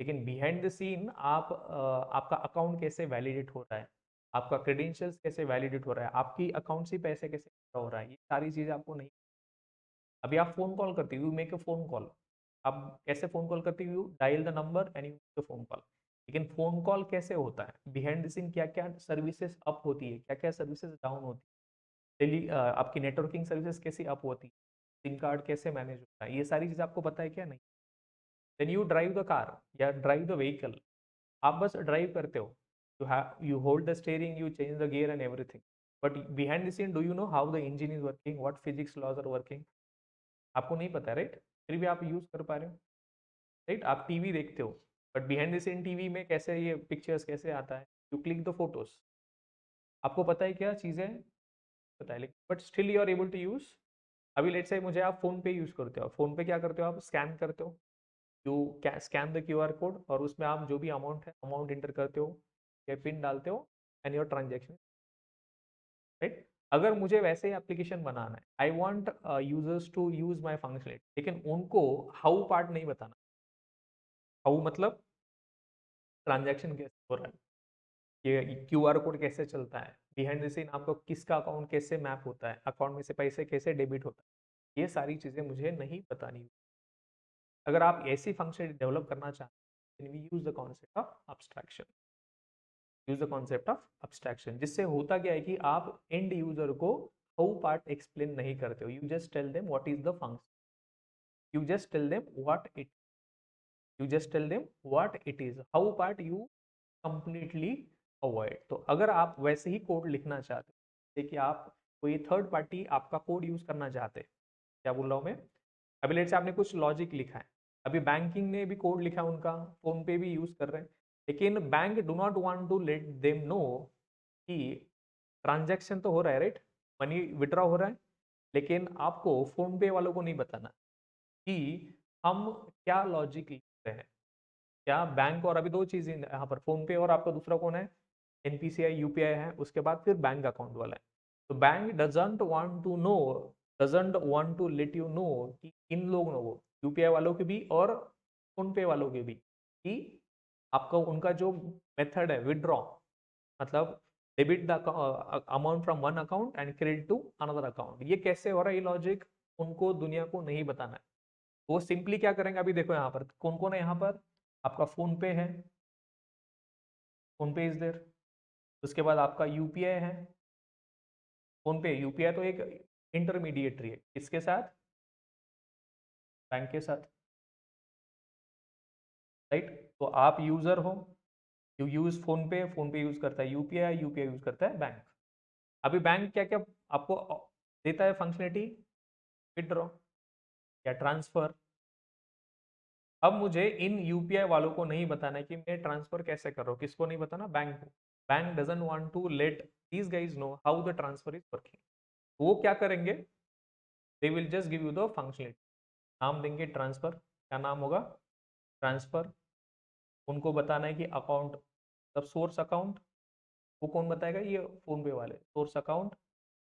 A: लेकिन बिहाइंड द सीन आप आपका अकाउंट कैसे वैलिडेट हो रहा है, आपका क्रेडेंशियल्स कैसे वैलिडेट हो रहा है, आपकी अकाउंट से पैसे कैसे हो रहा है, ये सारी चीजें आपको नहीं। अभी आप फोन कॉल करते हो, you make a phone call. आप कैसे फोन कॉल करते हो? You dial the number and you make a phone call. लेकिन फोन कॉल कैसे होता है? बिहाइंड द सीन क्या क्या सर्विसेज अप होती है, क्या क्या सर्विसेज डाउन होती है, डेली आपकी नेटवर्किंग सर्विसेज कैसी अप होती है, सिम कार्ड कैसे मैनेज होता है, ये सारी चीज़ आपको पता है क्या? नहीं। Then you drive the car या ड्राइव द व्हीकल, आप बस ड्राइव करते हो, you hold the steering, you change the gear and everything. But behind the scene do you know how the engine is working, what physics laws are working? आपको नहीं पता, right? फिर भी आप यूज कर पा रहे हो, राइट? आप टीवी देखते हो but behind the scene TV में कैसे ये पिक्चर्स कैसे आता है, यू क्लिक द फोटोज। आपको पता है क्या चीज़ें? पता है, लेकिन but still you are able to use. अभी लेट्स से मुझे आप फोन पे यूज करते हो, फोन पे क्या करते हो? आप स्कैन करते हो, you scan the QR code और उसमें आप जो भी अमाउंट है अमाउंट इंटर करते हो या पिन डालते हो एंड योर ट्रांजेक्शन, राइट? अगर मुझे वैसे ही एप्लीकेशन बनाना है, I want users to use my functionality, लेकिन उनको हाउ पार्ट नहीं बताना। हाउ मतलब ट्रांजैक्शन कैसे हो रहा है, ये क्यूआर कोड कैसे चलता है, बिहाइंड द सीन आपको किसका अकाउंट कैसे मैप होता है, अकाउंट में से पैसे कैसे डेबिट होता है, ये सारी चीज़ें मुझे नहीं बतानी। अगर आप ऐसी फंक्शन डेवलप करना चाहते हैं, we use the concept of abstraction, use the concept of abstraction. जिससे होता क्या है कि आप एंड यूजर को हाउ पार्ट एक्सप्लेन नहीं करते हो, you just tell them what is the function, you just tell them what it, you just tell them what it is, how part you completely avoid. तो अगर आप वैसे ही code लिखना चाहते हो, देखिए आप कोई थर्ड पार्टी आपका कोड यूज करना चाहते हैं, क्या बोल रहा हूँ मैं? अभी लेट्स से आपने कुछ लॉजिक लिखा है, अभी बैंकिंग ने भी कोड लिखा है उनका, फोन पे भी यूज कर रहे हैं, लेकिन bank do not want to let them know कि ट्रांजैक्शन तो हो रहा है, राइट? मनी विड्रॉ हो रहा है, लेकिन आपको फोन पे वालों को नहीं बताना कि हम क्या लॉजिक लिखते हैं। क्या बैंक, और अभी दो चीजें यहाँ पर, फोन पे और आपका दूसरा कौन है? एनपीसीआई यूपीआई है, उसके बाद फिर बैंक अकाउंट वाला है। तो bank doesn't want to know, doesn't want to let you know कि इन लोगों को, यूपीआई वालों के भी और फोन पे वालों के भी, कि आपका उनका जो मेथड है विड्रॉ, मतलब debit the amount from one account and credit to another account, ये कैसे हो रहा है, ये लॉजिक उनको दुनिया को नहीं बताना है। वो सिंपली क्या करेंगे? अभी देखो यहाँ पर कौन कौन है, यहाँ पर आपका फोन पे है, फोन पे इज देयर, उसके बाद आपका यूपीआई है, फोन पे यूपीआई तो एक इंटरमीडिएटरी है, इसके साथ? बैंक के साथ, राइट? तो आप यूजर हो, यू यूज फोन पे, फोन पे यूज करता है यूपीआई, यूपीआई यूज करता है बैंक। अभी बैंक क्या क्या आपको देता है फंक्शनलिटी? विड्रॉ या ट्रांसफर। अब मुझे इन यूपीआई वालों को नहीं बताना है कि मैं ट्रांसफर कैसे कर रहा हूँ, किसको नहीं बताना? बैंक को। Bank doesn't want to let these guys know how the transfer is working. वो क्या करेंगे? They will just give you the functionality. नाम देंगे ट्रांसफर, क्या नाम होगा, ट्रांसफर। उनको बताना है कि अकाउंट मतलब सोर्स अकाउंट, वो कौन बताएगा, ये फोन पे वाले, सोर्स अकाउंट,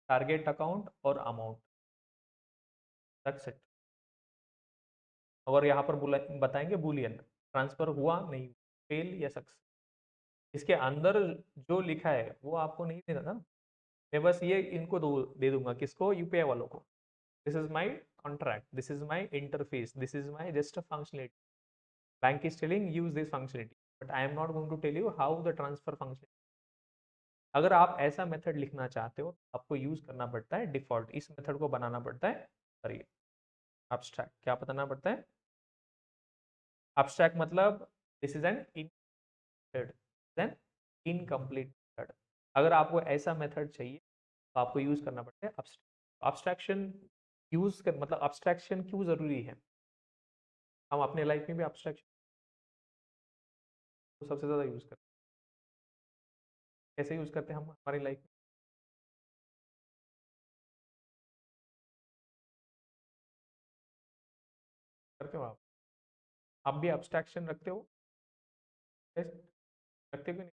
A: टारगेट अकाउंट और अमाउंट, दैट्स इट। और यहाँ पर बताएंगे बुलियन, ट्रांसफर हुआ नहीं, फेल या सक्सेस। इसके अंदर जो लिखा है वो आपको नहीं देना ना, मैं बस ये इनको दे दूंगा, किसको, यूपीआई वालों को। This is my contract, this is my interface, this is my just a functionality, bank is telling use this functionality, but I am not going to tell you how the transfer function. अगर आप ऐसा method लिखना चाहते हो आपको use करना पड़ता है डिफॉल्ट, इस मेथड को बनाना पड़ता है, सॉरी abstract, क्या बताना पड़ता है, abstract मतलब this is an then incomplete method. अगर आपको ऐसा मेथड चाहिए तो आपको यूज करना पड़ता है abstraction। यूज कर मतलब abstraction क्यों जरूरी है, हम अपने लाइफ में भी abstraction को सबसे ज्यादा यूज करते हैं। कैसे यूज करते हैं हम हमारी लाइफ में, करते हो आप भी abstraction रखते हो, yes, रखते हो कि नहीं,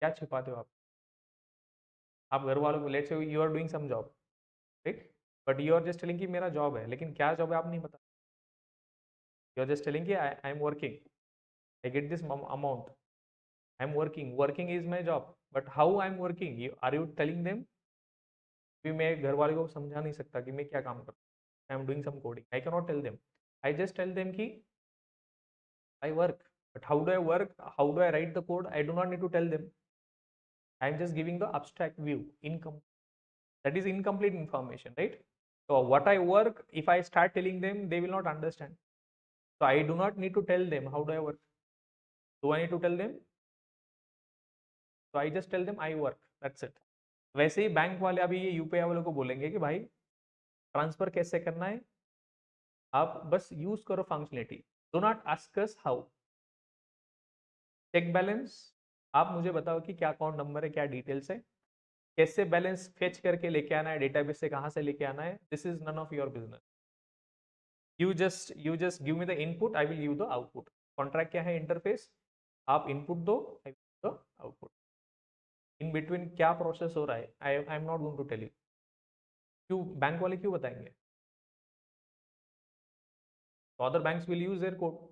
A: क्या छिपाते हो आप घर वालों को, let's say you are doing some job, right, but you are just telling कि मेरा जॉब है, लेकिन क्या जॉब है आप नहीं पता, यू आर जस्ट टेलिंग कि I am working, I get this amount, I am working is my job, but how I am working, are you telling them, भी मैं घर वाले को समझा नहीं सकता कि मैं क्या काम करता हूँ, I am doing some coding, I can not tell them, I just tell them कि I work, but how do I work, how do I write the code, I do not need to tell them, I am just giving the abstract view, income, that is incomplete information, right? So what I work, if I start telling them, they will not understand, so I do not need to tell them how do I work, do I need to tell them, so I just tell them I work, that's it। वैसे ही bank वाले अभी ये UPI वालों को बोलेंगे कि भाई transfer कैसे करना है, आप बस यूज करो functionality, do not ask us how. Check balance, आप मुझे बताओ कि क्या अकाउंट नंबर है, क्या डिटेल्स है, कैसे बैलेंस फेच करके लेके आना है, डेटाबेस से कहाँ से लेके आना है, this is none of your business. you just give me the input, I will give the output। Contract क्या है, इंटरफेस, आप इनपुट दो, I will the output. In between क्या प्रोसेस हो रहा है, I am not going to tell you. क्यों bank वाले क्यों बताएंगे, तो other banks will use their code,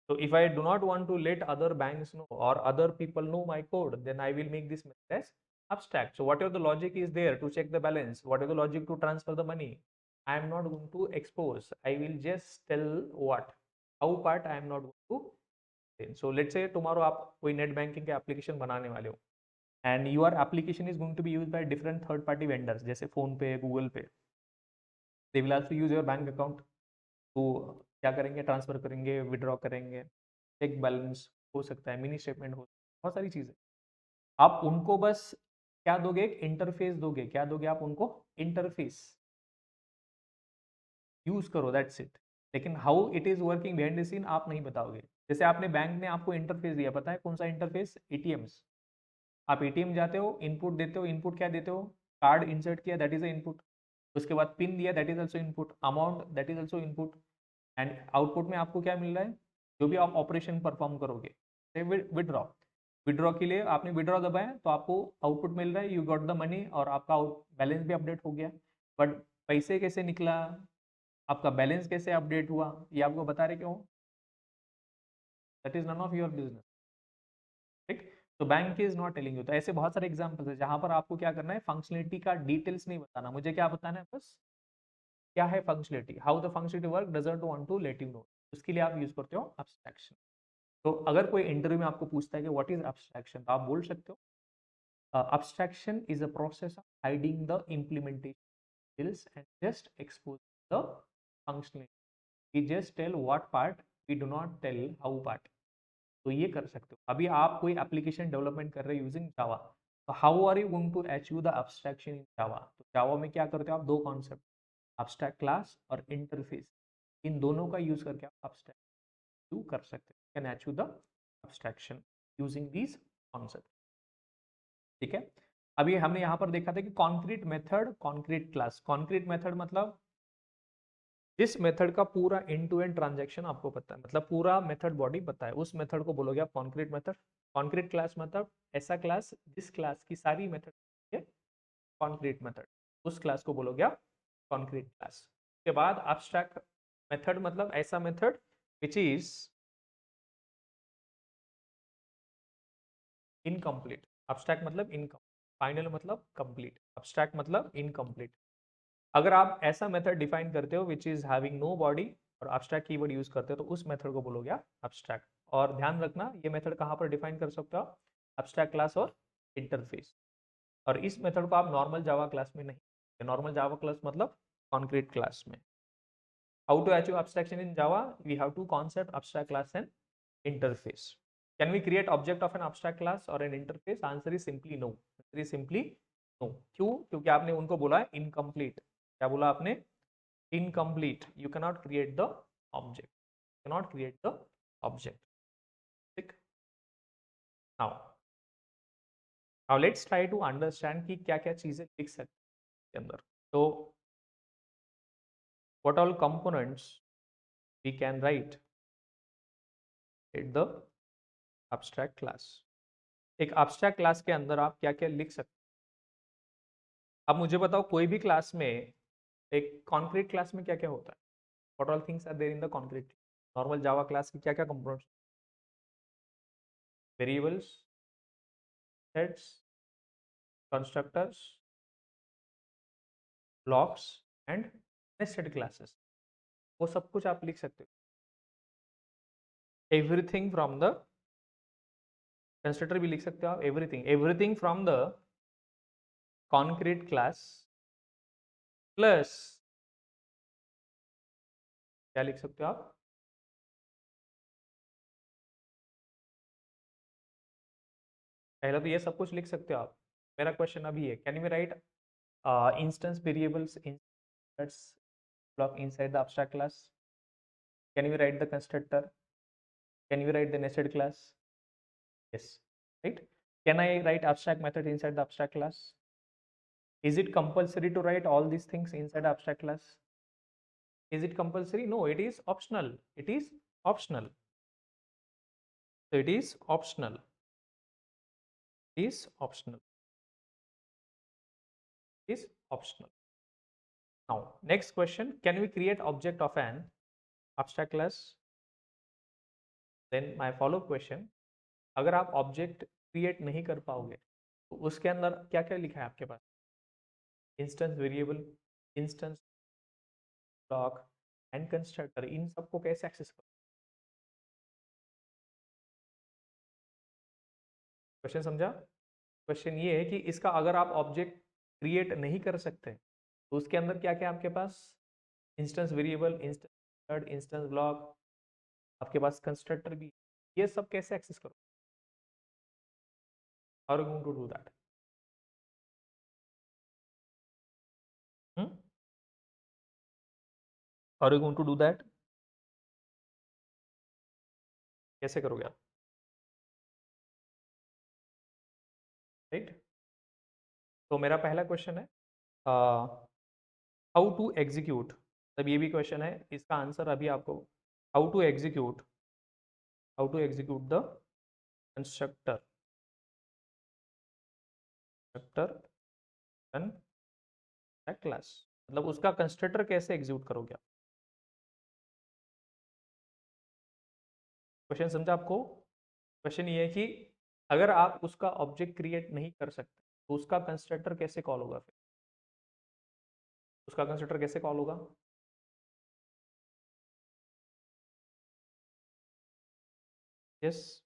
A: so if I do not want to let other banks know or other people know my code, then I will make this method as abstract, so whatever the logic is there to check the balance, whatever the logic to transfer the money, I am not going to expose, I will just tell what, how part I am not going to। So let's say tomorrow आप कोई net banking के application बनाने वाले हो, and your application is going to be use by different third party vendors, जैसे PhonePe, Google Pay, they will also use your bank account, तो क्या करेंगे, ट्रांसफर करेंगे, विड्रॉ करेंगे, चेक बैलेंस हो सकता है, मिनी स्टेटमेंट हो, बहुत सारी चीजें। आप उनको बस क्या दोगे, एक इंटरफेस दोगे, क्या दोगे आप उनको, इंटरफेस, यूज करो, दैट्स इट। लेकिन how it is working behind the scene आप नहीं बताओगे। जैसे आपने बैंक ने आपको इंटरफेस दिया, पता है कौन सा इंटरफेस, एटीएम्स, आप एटीएम जाते हो, इनपुट देते हो, इनपुट क्या देते हो, कार्ड इंसर्ट किया, दैट इज अ इनपुट, उसके बाद पिन दिया, that is also input, amount that is also input, and output में आपको क्या मिल रहा है, जो भी आप ऑपरेशन परफॉर्म करोगे, विड्रॉ, विड्रॉ के लिए आपने विड्रॉ दबाया तो आपको आउटपुट मिल रहा है, यू गॉट द मनी, और आपका बैलेंस भी अपडेट हो गया, बट पैसे कैसे निकला, आपका बैलेंस कैसे अपडेट हुआ, ये आपको बता रहे क्यों, that is none of your business, ठीक। तो bank is not telling you, तो ऐसे बहुत सारे एग्जांपल्स है जहां पर आपको क्या करना है, फंक्शनलिटी का डिटेल्स नहीं बताना, मुझे क्या बताना है, बस क्या है functionality, how the functionality work, doesn't want to let you know, उसके लिए आप यूज करते हो एब्स्ट्रैक्शन। तो अगर कोई इंटरव्यू में आपको पूछता है कि व्हाट इज एब्स्ट्रैक्शन, तो आप बोल सकते हो abstraction is a process of hiding the implementation skills and just expose the functionality, we just tell what part, we do not tell how part। तो ये कर सकते हो। अभी आप कोई एप्लीकेशन डेवलपमेंट कर रहे हो यूजिंग जावा, तो how are you going to achieve the abstraction in Java, तो जावा में क्या करते हो आप, दो कॉन्सेप्ट, एब्स्ट्रैक्ट क्लास और इंटरफेस, इन दोनों का यूज करके आप एब्स्ट्रैक्ट कर सकते हो, can achieve the abstraction using these concept, ठीक है। अभी हमने यहाँ पर देखा था कि concrete method, concrete class, concrete method मतलब जिस मेथड का पूरा एंड टू एंड ट्रांजैक्शन आपको पता है, मतलब पूरा मेथड बॉडी पता है, उस मेथड को बोलोगे आप कॉन्क्रीट मेथड। कॉन्क्रीट क्लास मतलब ऐसा क्लास जिस क्लास की सारी मेथड कॉन्क्रीट मेथड, उस क्लास को बोलोगे आप कॉन्क्रीट क्लास। उसके बाद abstract मेथड मतलब ऐसा method which is incomplete. abstract मतलब इनकम्प्लीट, फाइनल मतलब कंप्लीट, abstract मतलब इनकम्प्लीट। अगर आप ऐसा मेथड डिफाइन करते हो which is having no body और abstract कीवर्ड यूज करते हो तो उस मेथड को बोलोगे आप abstract। और ध्यान रखना ये मेथड कहाँ पर डिफाइन कर सकते हो आप, abstract क्लास और इंटरफेस। और इस मेथड को आप नॉर्मल जावा क्लास में नहीं, नॉर्मल जावा क्लास मतलब कॉन्क्रीट क्लास में। How to achieve abstraction in Java? We have two concepts, abstract class and interface. Can we create object of an abstract class or an interface? Answer is simply no. Answer is simply no. क्यों? क्योंकि आपने उनको बोला है incomplete. क्या बोला आपने? Incomplete. You cannot create the object. You cannot create the object. ठीक? Now let's try to understand कि क्या-क्या चीजें लिख सकते हैं अंदर. So what all components we can write in the abstract class? एक abstract क्लास के अंदर आप क्या क्या लिख सकते हैं? अब मुझे बताओ कोई भी क्लास में, एक कॉन्क्रीट क्लास में क्या क्या होता है, what all things are there in the concrete. Normal Java class की क्या क्या components, variables, sets, constructors, blocks and nested classes, वो सब कुछ आप लिख सकते हो। एवरीथिंग फ्रॉम द कंस्ट्रक्टर भी लिख सकते हो आप, everything everything from the concrete class plus क्या लिख सकते हो आप, पहले तो ये सब कुछ लिख सकते हो आप। मेरा क्वेश्चन अभी है, can we write instance variables in that's block inside the abstract class? Can we write the constructor? Can we write the nested class? Yes, right. Can I write abstract method inside the abstract class? Is it compulsory to write all these things inside abstract class? Is it compulsory? No, it is optional. It is optional. So it is optional. It is optional. It is optional. Now next question, can we create object of an abstract class? Then my follow up question, अगर आप object create नहीं कर पाओगे तो उसके अंदर क्या क्या लिखा है आपके पास, instance variable, instance block and constructor, इन सबको कैसे एक्सेस करो। क्वेश्चन समझा? क्वेश्चन ये है कि इसका अगर आप ऑब्जेक्ट क्रिएट नहीं कर सकते तो उसके अंदर क्या क्या आपके पास, instance variable, instance, instance block, आपके पास कंस्ट्रक्टर भी, ये सब कैसे एक्सेस करो, how are you going to do that? How are you going to do that, कैसे करोगे आप, राइट? तो मेरा पहला क्वेश्चन है हाउ टू एग्जीक्यूट, तब ये भी क्वेश्चन है, इसका आंसर अभी आपको, how to execute, how to execute the constructor, constructor class, मतलब उसका कंस्ट्रक्टर कैसे एग्जीक्यूट करोगे आप। क्वेश्चन समझा आपको? क्वेश्चन ये है कि अगर आप उसका ऑब्जेक्ट क्रिएट नहीं कर सकते तो उसका कंस्ट्रक्टर कैसे कॉल होगा, फिर उसका कंस्ट्रक्टर कैसे कॉल होगा? यस,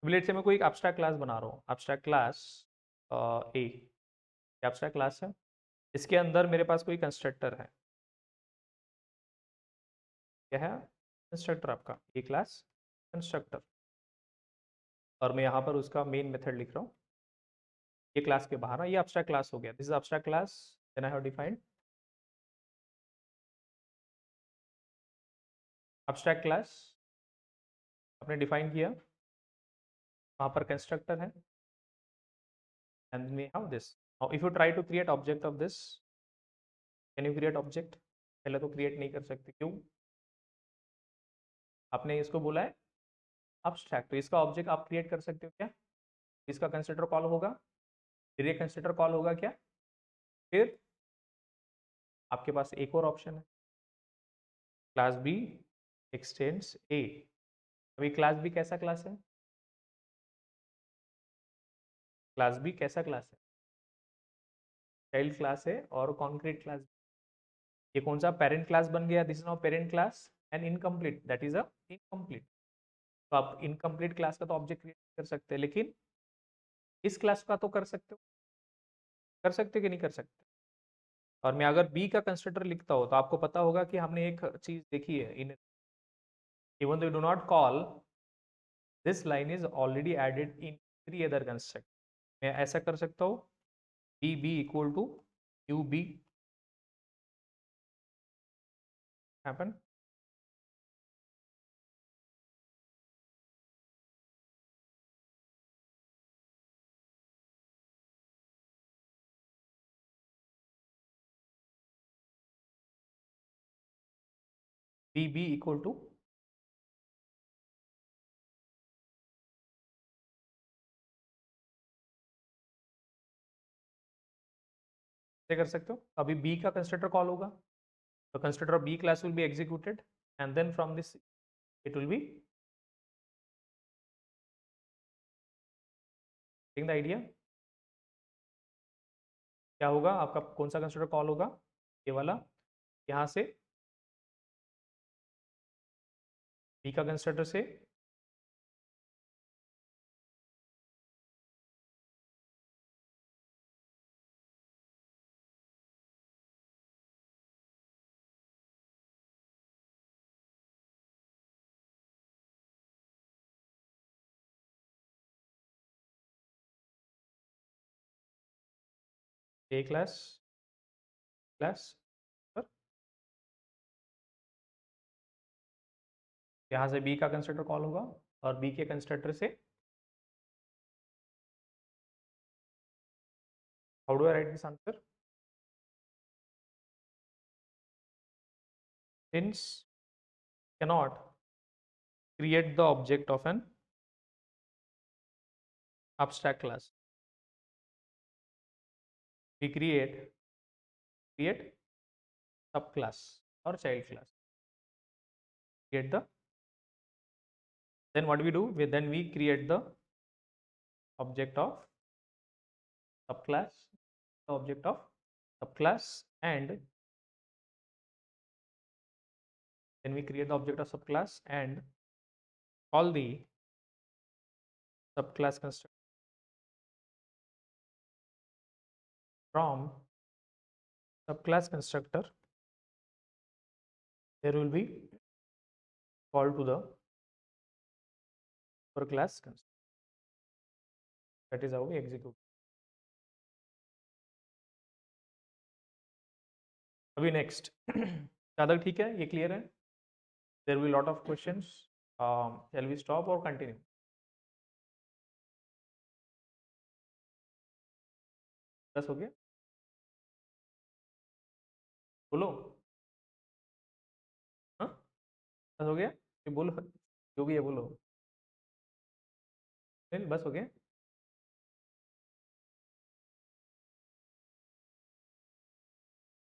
A: लेट्स से मैं कोई एक एब्स्ट्रैक्ट क्लास बना रहा हूँ, एब्स्ट्रैक्ट क्लास ए, एब्स्ट्रैक्ट क्लास है, इसके अंदर मेरे पास कोई कंस्ट्रक्टर है, क्या है कंस्ट्रक्टर आपका ए क्लास कंस्ट्रक्टर, और मैं यहाँ पर उसका मेन मेथड लिख रहा हूँ, ये क्लास के बाहर है, ये एब्स्ट्रैक्ट क्लास हो गया, this is abstract class, then I have defined abstract class, आपने डिफाइन किया, वहाँ पर कंस्ट्रक्टर है, and we have this, Now if you try to create object of this, can you create object? पहले तो create नहीं कर सकते, क्यों? आपने इसको बोला है abstract, तो इसका ऑब्जेक्ट आप क्रिएट कर सकते हो क्या? इसका कंस्ट्रक्टर कॉल होगा, फिर ये कंस्ट्रक्टर कॉल होगा क्या? फिर आपके पास एक और ऑप्शन है, क्लास बी एक्सटेंड्स ए। अभी क्लास बी कैसा क्लास है? क्लास बी कैसा क्लास है? चाइल्ड क्लास है और कॉन्क्रीट क्लास। ये कौन सा पेरेंट क्लास बन गया? This is now parent class and incomplete, that is a incomplete. तो आप इनकम्प्लीट क्लास का तो ऑब्जेक्ट क्रिएट कर सकते हैं, लेकिन इस क्लास का तो कर सकते हो, कर सकते हो कि नहीं कर सकते? और मैं अगर बी का कंस्ट्रक्टर लिखता हूँ तो आपको पता होगा कि हमने एक चीज देखी है, in even though do not call, this line is already added in 3 other construct. मैं ऐसा कर सकता हूँ, B B equal to U B happen, B B equal to कर सकते हो। अभी बी का कंस्ट्रक्टर कॉल होगा, the constructor of B class will be executed, and then from this it will be getting the idea। क्या होगा आपका, कौन सा कंस्ट्रक्टर कॉल होगा? ये वाला, यहाँ से B का कंस्ट्रक्टर से A क्लास क्लास पर, यहाँ से B का कंस्ट्रक्टर कॉल होगा और B के कंस्ट्रक्टर से how do I right this answer? Since cannot create the object of an abstract class, we create subclass or child class, create the, then what we do, then we create the object of subclass, the object of subclass, and then we create the object of subclass and call the subclass constructor from subclass constructor, there will be call to the superclass constructor, that is how we execute। अभी next ज़्यादा ठीक है, ये clear है? There will lot of questions, shall we stop और continue? बस हो गया, बोलो। हाँ, बस हो गया, ये बोलो, जो भी है बोलो। नहीं, बस हो गया।